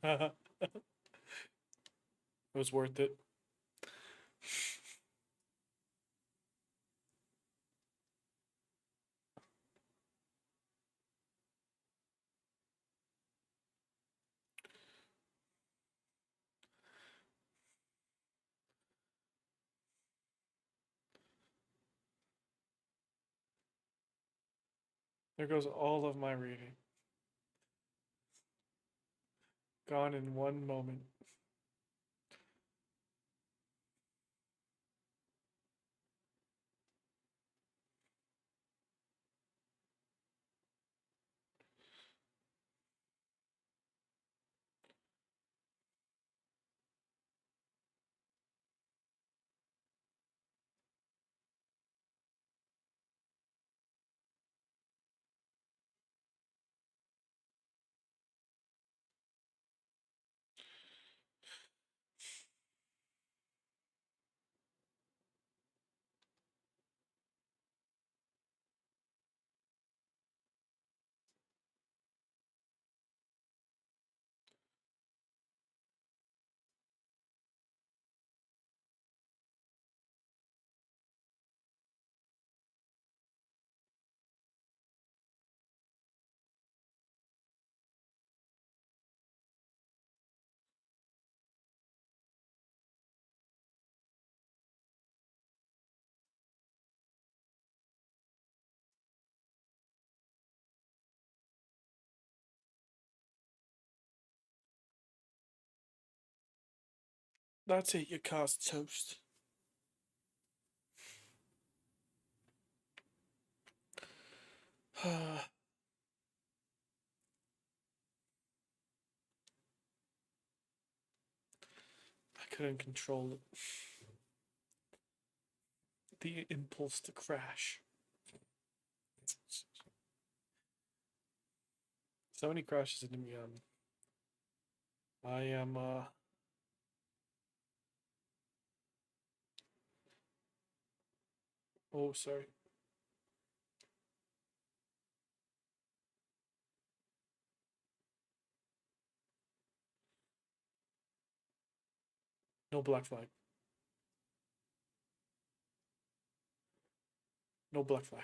It was worth it. There goes all of my reading. Gone in one moment. That's it, your car's toast. I couldn't control it. The impulse to crash. So many crashes into me. I am oh sorry. No black flag. No black flag.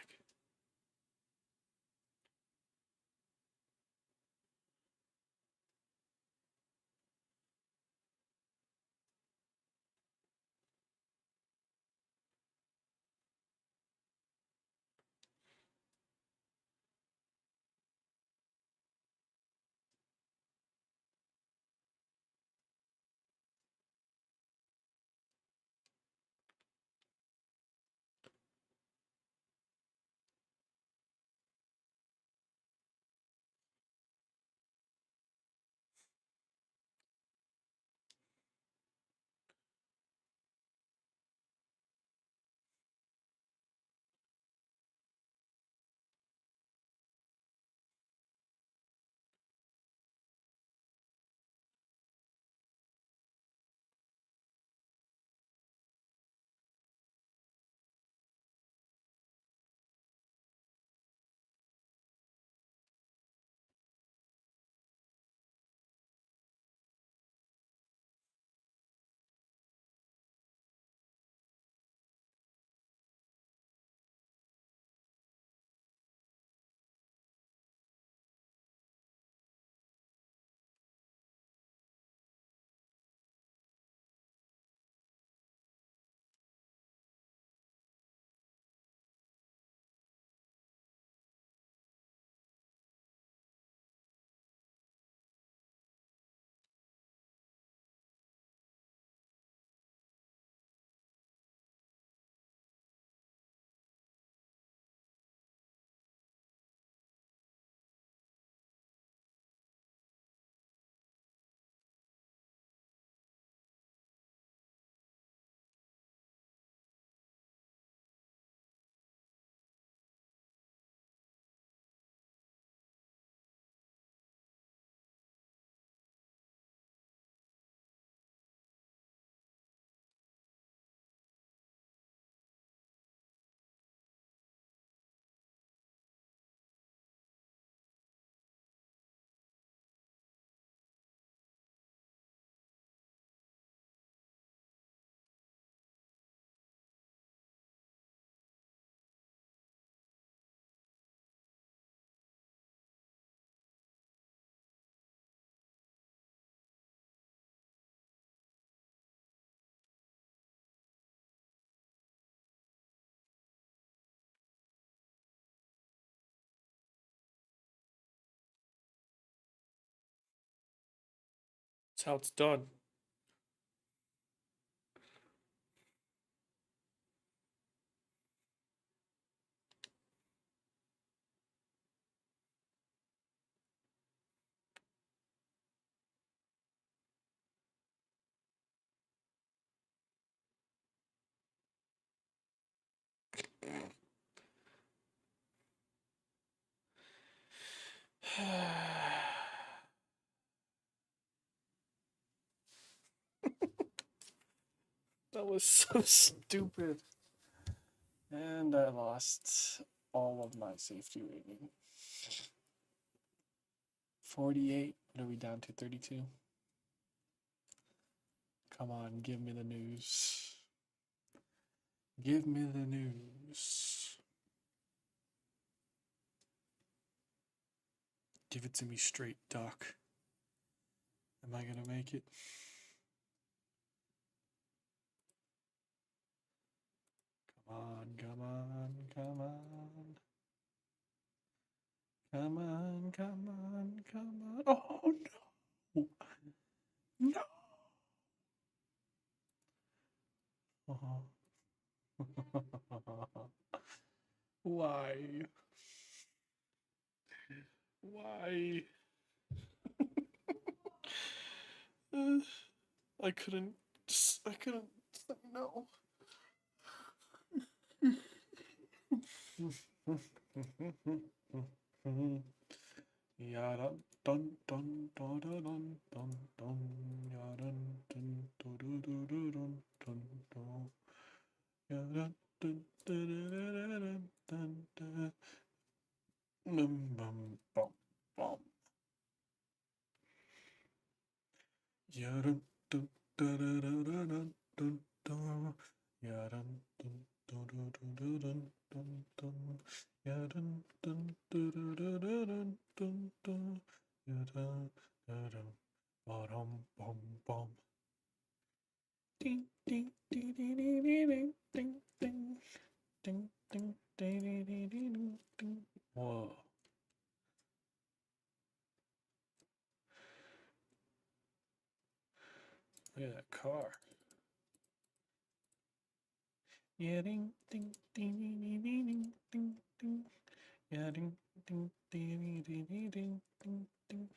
That's how it's done. That was so stupid. And I lost all of my safety rating. 48. What are we down to? 32? Come on, give me the news. Give me the news. Give it to me straight, Doc. Am I gonna make it? Come on, come on, come on. Come on, come on, come on. Oh no! No! Oh. Why? Why? I couldn't. I couldn't say no. Ya dun dun dun dun dun dun dun ya dun dun dun dun dun dun dun dun ya dun dun dun dun dun bum bum bum bum ya dun dun dun dun dun dun ya dun dun dun dun dun dun dun ya dun dun dun dun dun dun ya dun dun bum bum bum. Ding ding ding ding ding ding ding ding ding ding ding ding ding ding. Whoa. Look at that car. Yeah, ding ding ding ding ding ding ding ding. Yeah, ding ding ding ding ding ding ding ding.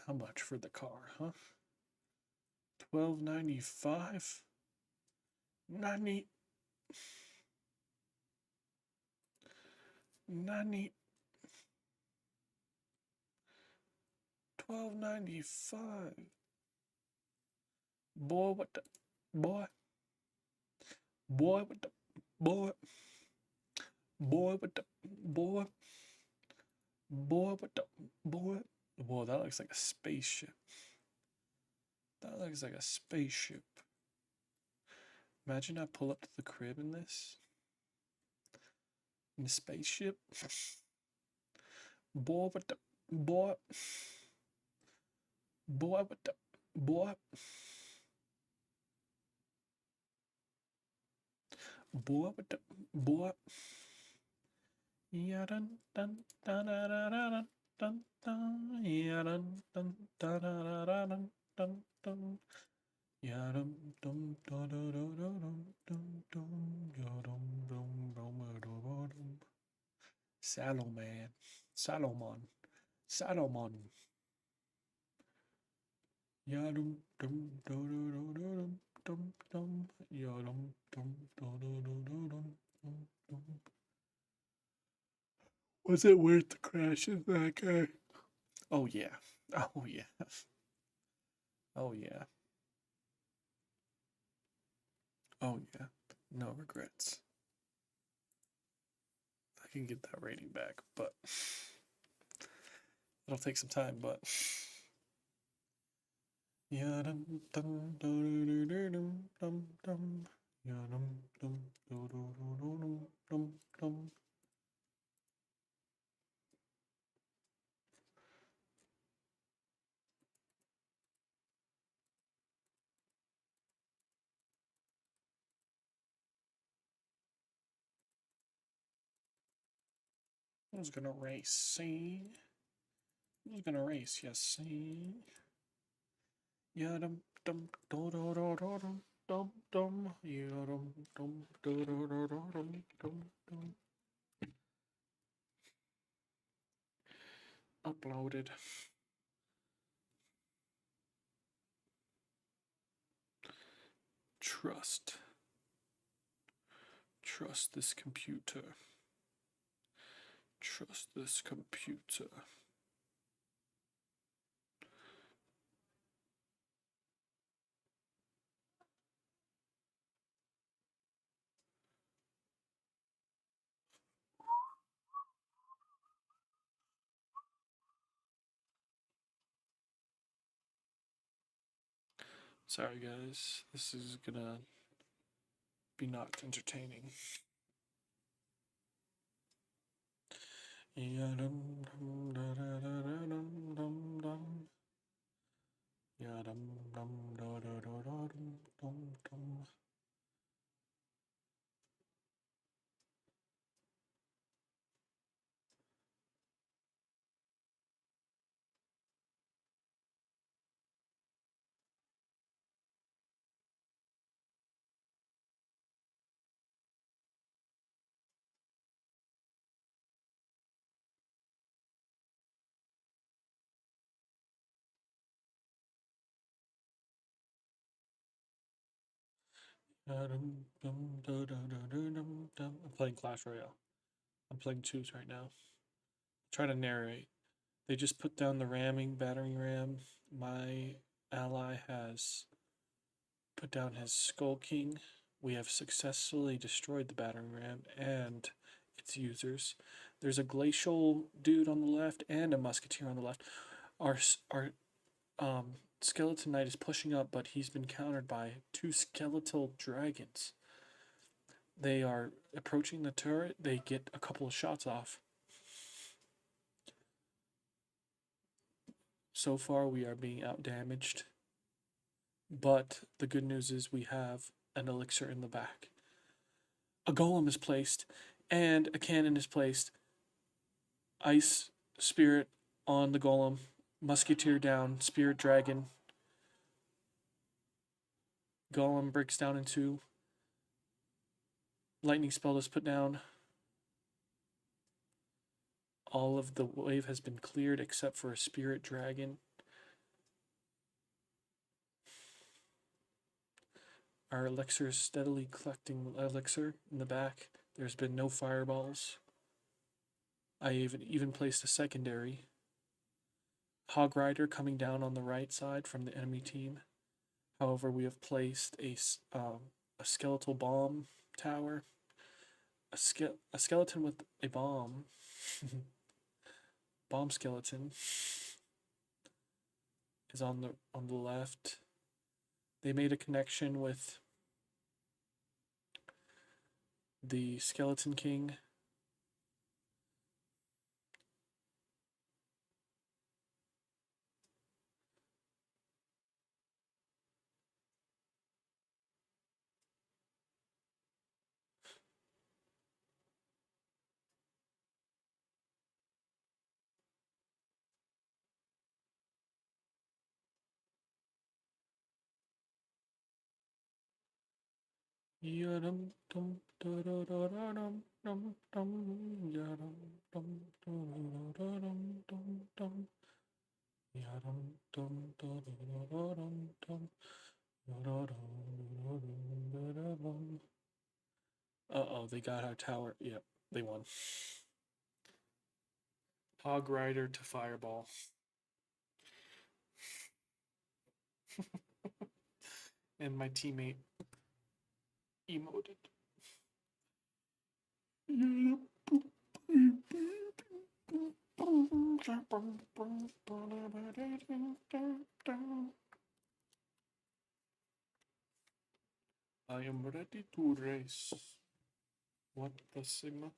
How much for the car, huh? $12.95. 90 90 $12.95. Boy, what the boy? Boy, what the boy? Boy, what the boy? Boy, what the boy? Whoa, that looks like a spaceship. That looks like a spaceship. Imagine I pull up to the crib in this. In a spaceship. Boy, what the boy? Boy, what the boy? Boy, what the boy? Yeah, dun dun dun dun dun dun dun. Yeah, dun dun dun dun dun dun dun. Yeah, dum dum dum dum dum dum dum yeah, dum. Salomon, Salomon, Salomon. Yeah, dum dum dum dum dum dum. Yeah, dum dum dum dum dum dum. Was it worth the crash of that guy? Oh yeah. Oh yeah. Oh yeah. Oh yeah. No regrets. I can get that rating back, but it'll take some time, but yeah dum dum dum dum dum dum yeah dum dum dum dum dum dum. Who's gonna race? See? Who's gonna race? Yes, see? Ya dum dum do do do do dum dum dum. Ya dum dum do do do do dum dum dum. Uploaded. Trust. Trust this computer. Trust this computer. Sorry, guys. This is gonna be not entertaining. Ya dum dum da da da da dum dum dum. Ya dum dum da da da da dum dum dum. Ya dum dum da da da da dum dum. I'm playing Clash Royale. I'm playing twos right now. Try to narrate. They just put down the ramming, battering ram. My ally has put down his Skull King. We have successfully destroyed the battering ram and its users. There's a glacial dude on the left and a musketeer on the left. Our skeleton knight is pushing up, but he's been countered by two skeletal dragons. They are approaching the turret. They get a couple of shots off. So far, we are being outdamaged. But the good news is we have an elixir in the back. A golem is placed, and a cannon is placed. Ice spirit on the golem. Musketeer down. Spirit dragon. Golem breaks down in two. Lightning spell is put down. All of the wave has been cleared except for a spirit dragon. Our elixir is steadily collecting elixir in the back. There's been no fireballs. I even placed a secondary. Hog Rider coming down on the right side from the enemy team. However, we have placed a skeletal bomb tower. A skeleton with a bomb. Bomb skeleton is on the left. They made a connection with the Skeleton King. Yadum dum da da da da dum dum dum. Yadum dum da da da dum dum dum. Yadum dum da da da dum dum. Uh-oh, they got our tower. Yep, they won. Hog Rider to Fireball. And my teammate emoted. I am ready to race. What the Sigma?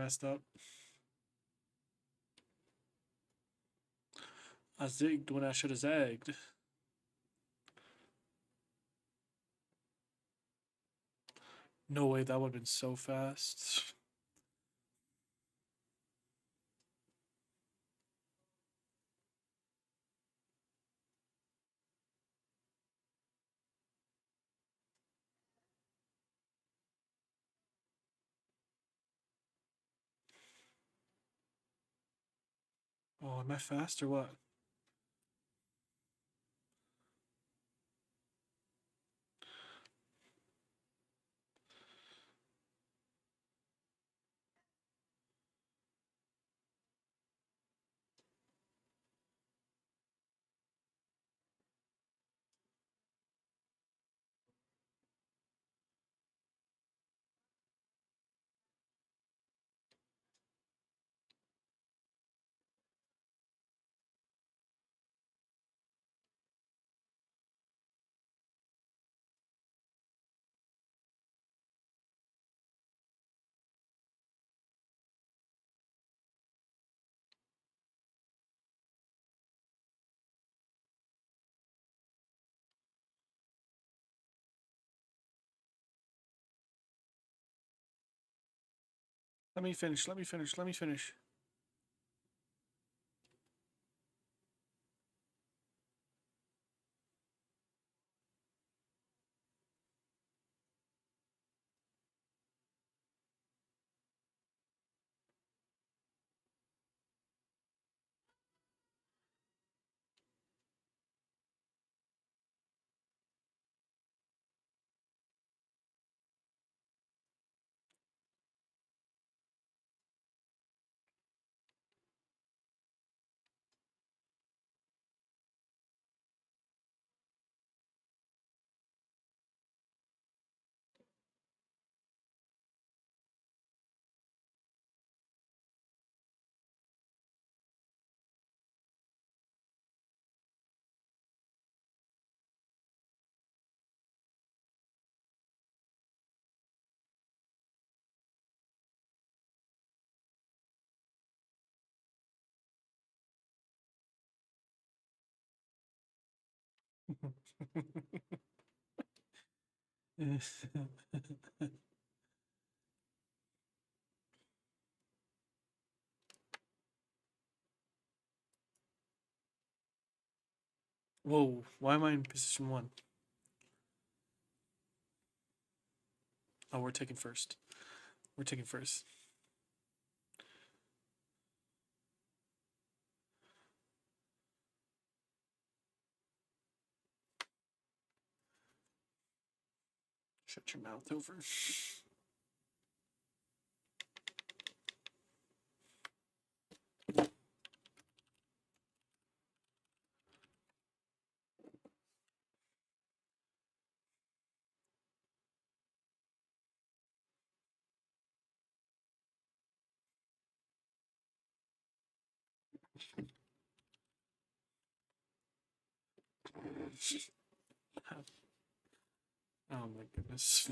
messed up. I zigged when I should have zagged. No way, that would have been so fast. Oh, am I fast or what? Let me finish, let me finish, let me finish. Whoa, why am I in position 1? Oh, we're taking first. We're taking first. Shut your mouth over. Oh my goodness.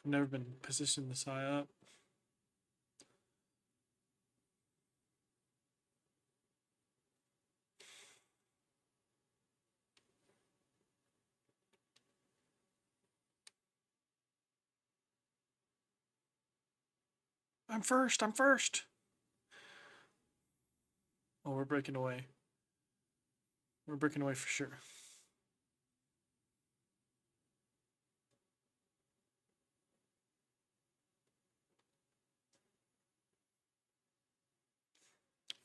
I've never been positioned this high up. I'm first, I'm first. Oh, we're breaking away. We're breaking away for sure.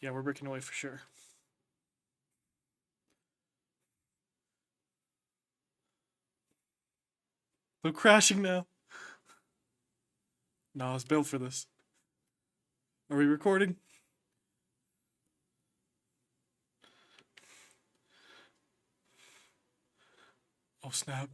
Yeah, we're breaking away for sure. They're crashing now. No, I was built for this. Are we recording? Oh, snap.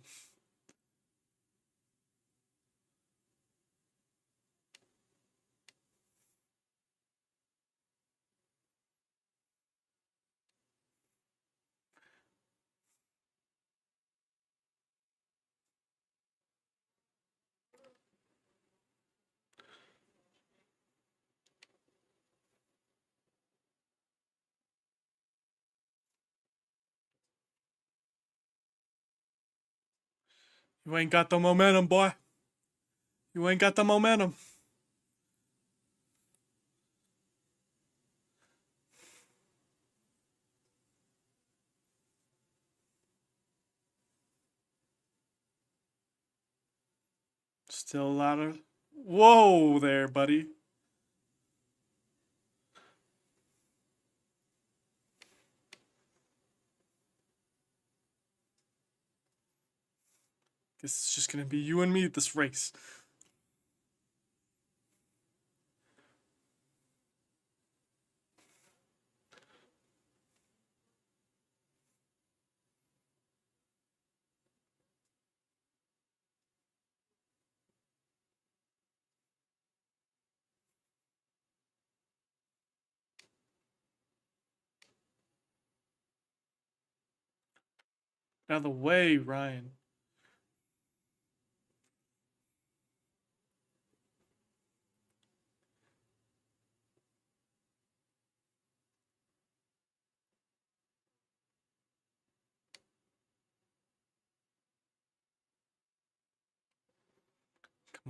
You ain't got the momentum, boy. You ain't got the momentum. Still a lot of... Whoa there, buddy. Guess it's just gonna be you and me at this race. Out of the way, Ryan.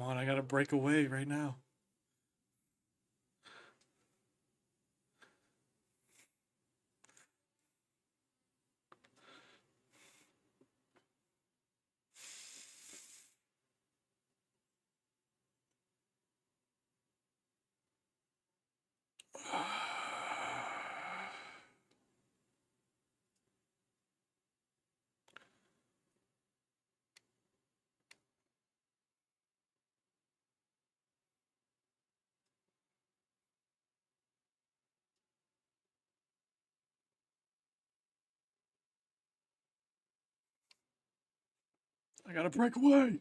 Come on, I gotta break away right now. I gotta break away.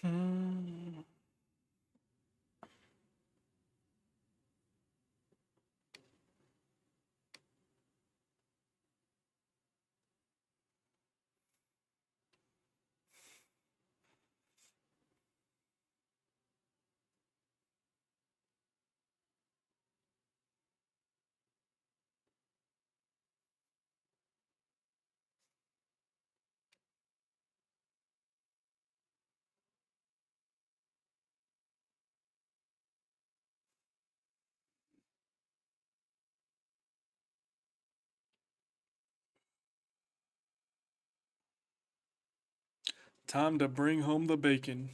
Hmm. Time to bring home the bacon.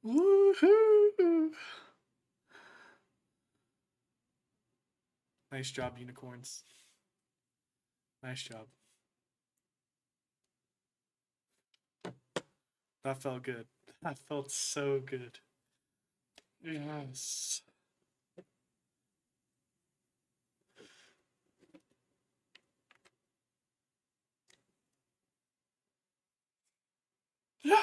Woohoo! Nice job, unicorns. Nice job. That felt good. That felt so good. Yes. Yeah.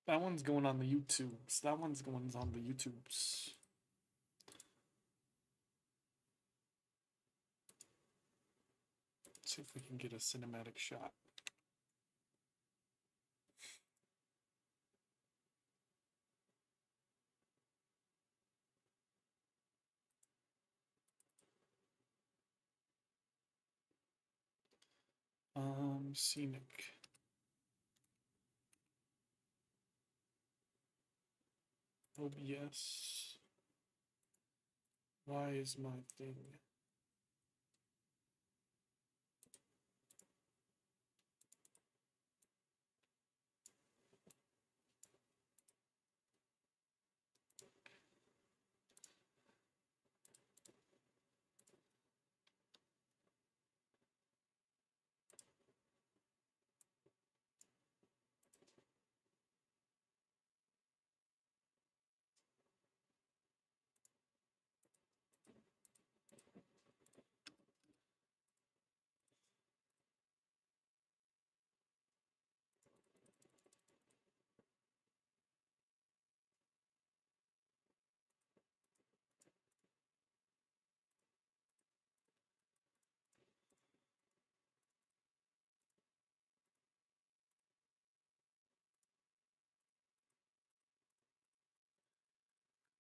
That one's going on the YouTubes. That one's going on the YouTubes. Let's see if we can get a cinematic shot. Scenic. OBS. Why is my thing?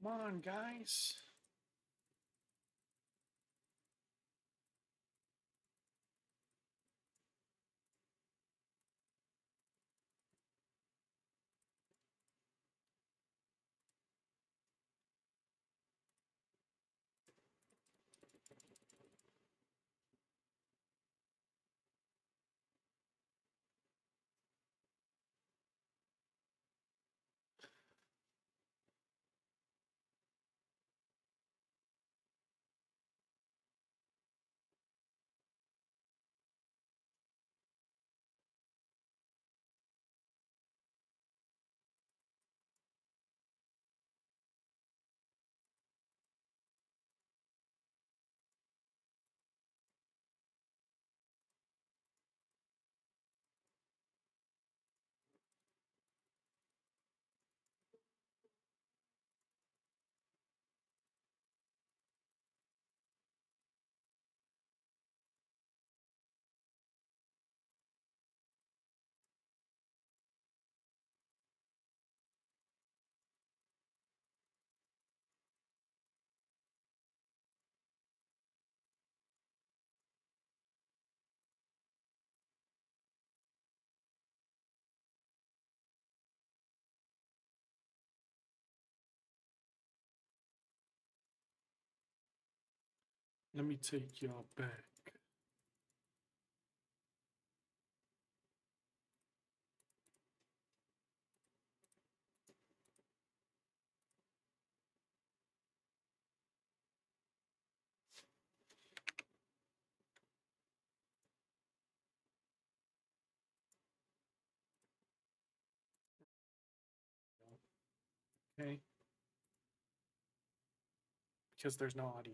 Come on, guys. Let me take y'all back. Okay? Because there's no audio.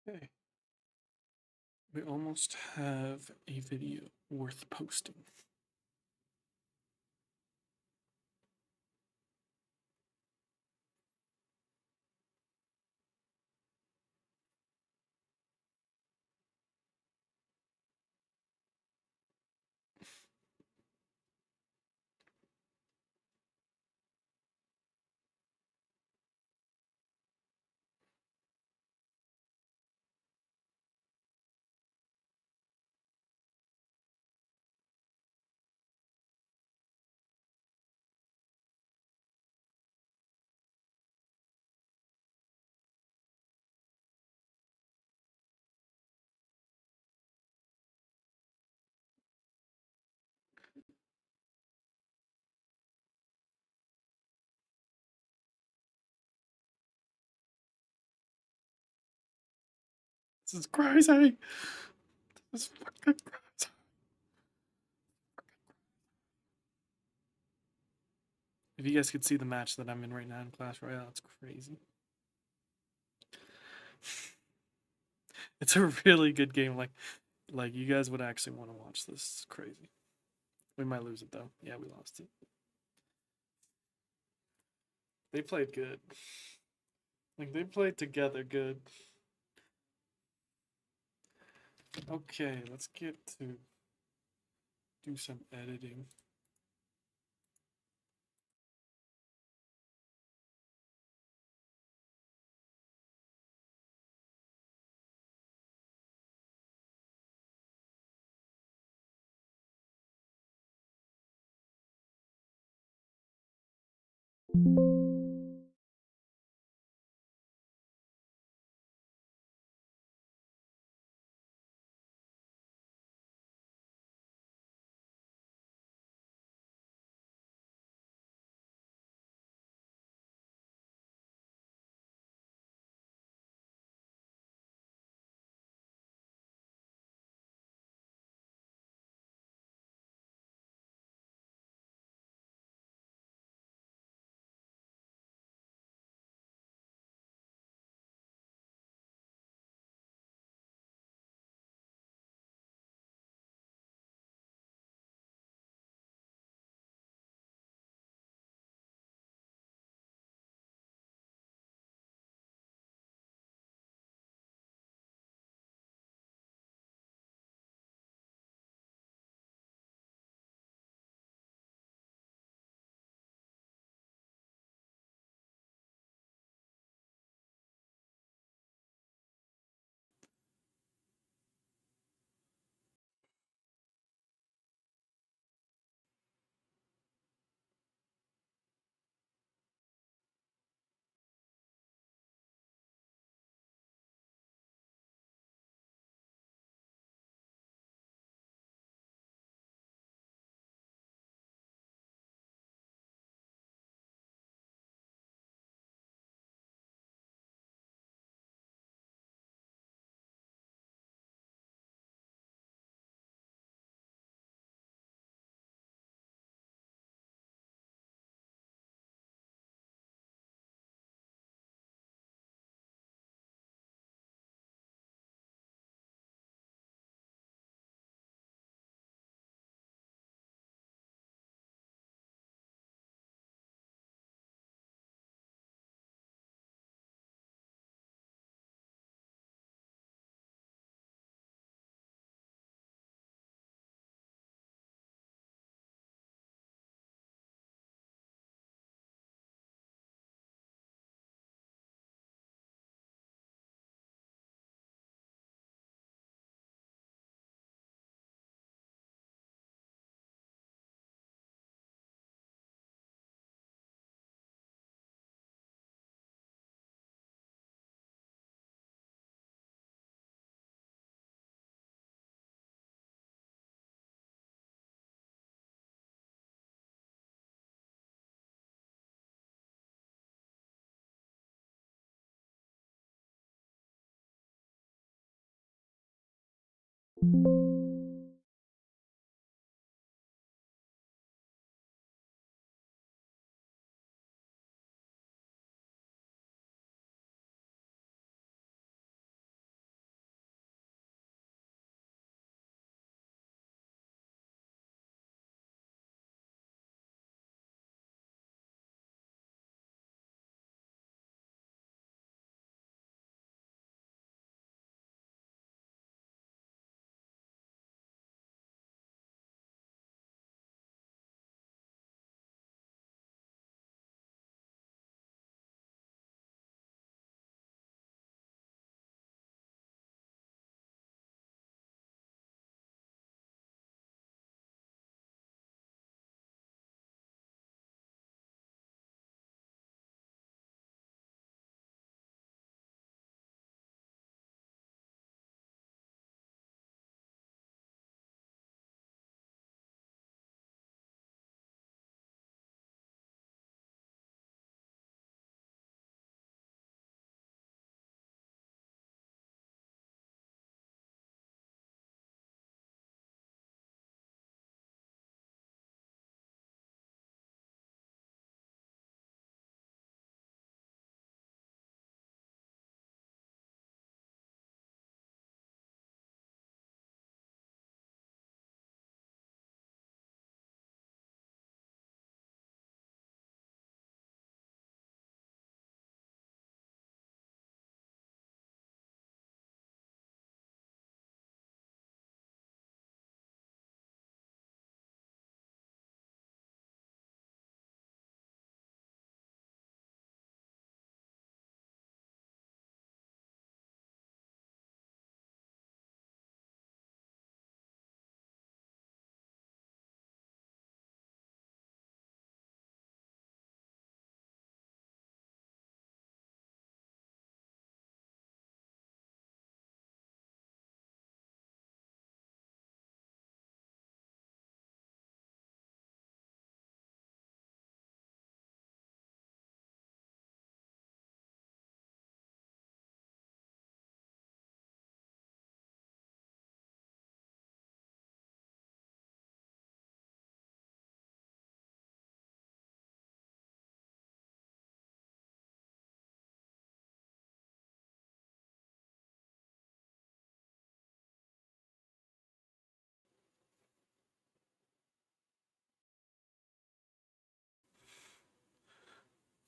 Okay. We almost have a video worth posting. This is crazy. This is fucking crazy. If you guys could see the match that I'm in right now in Clash Royale, it's crazy. It's a really good game. Like you guys would actually want to watch this. It's crazy. We might lose it though. Yeah, we lost it. They played good. Like they played together good. Okay, let's get to do some editing.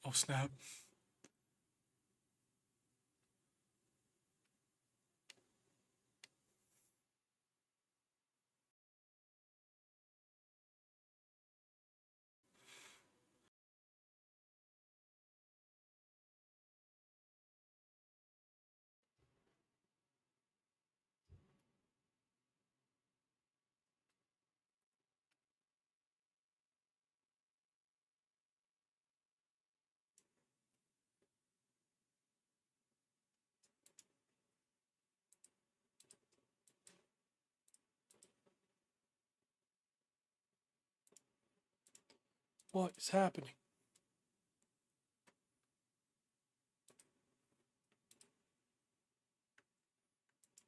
Oh snap. What is happening?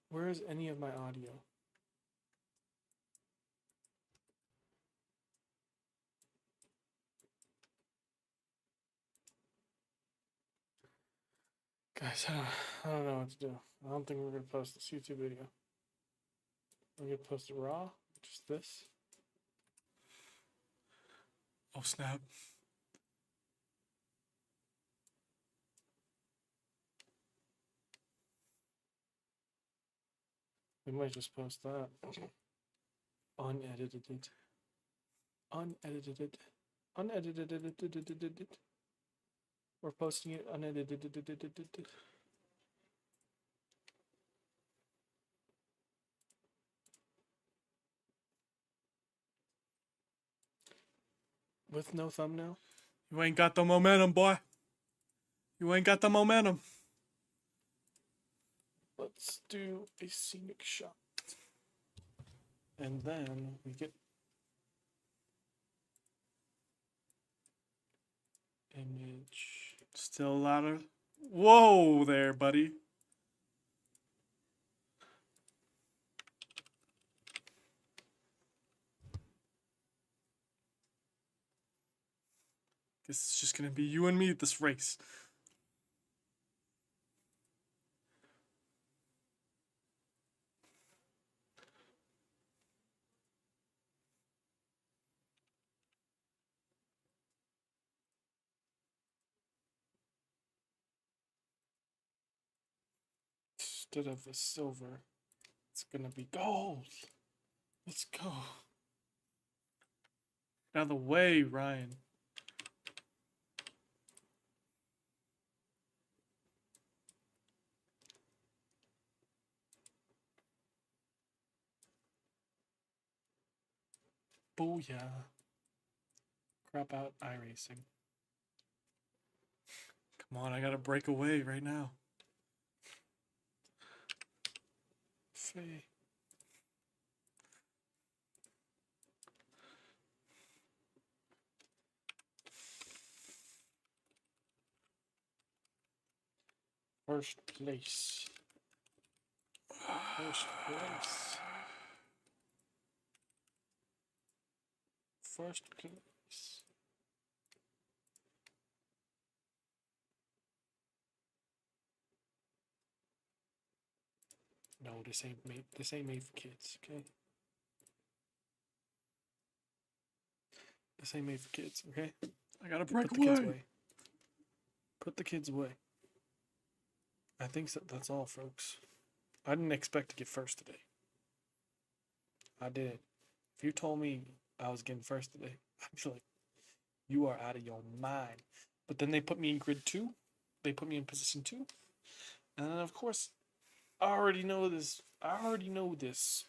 Where is any of my audio? Guys, I don't know what to do. I don't think we're gonna post this YouTube video. We're gonna post it raw, just this. Oh snap. We might just post that. Unedited. Unedited. Unedited. We're posting it unedited. With no thumbnail. You ain't got the momentum, boy. You ain't got the momentum. Let's do a scenic shot. And then we get image. Still a lot of. Whoa there, buddy. Guess it's just gonna be you and me at this race. Instead of a silver, it's gonna be gold. Let's go. Out of the way, Ryan. Booyah. Crap out iRacing. Come on, I gotta break away right now. Faye. First place. First place. First place. No, this ain't made. This ain't made for kids. Okay. This ain't made for kids. Okay. I gotta break Put the kids away. away. Put the kids away. I think that's all, folks. I didn't expect to get first today. I did. If you told me I was getting first today, I'd be like, you are out of your mind. But then they put me in grid 2. They put me in position 2. And then, of course, I already know this. I already know this.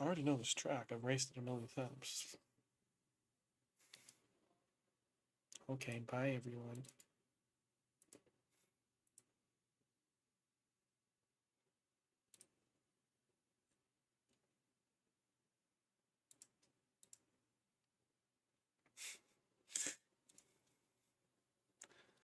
I already know this track. I've raced it a million times. Okay, bye everyone.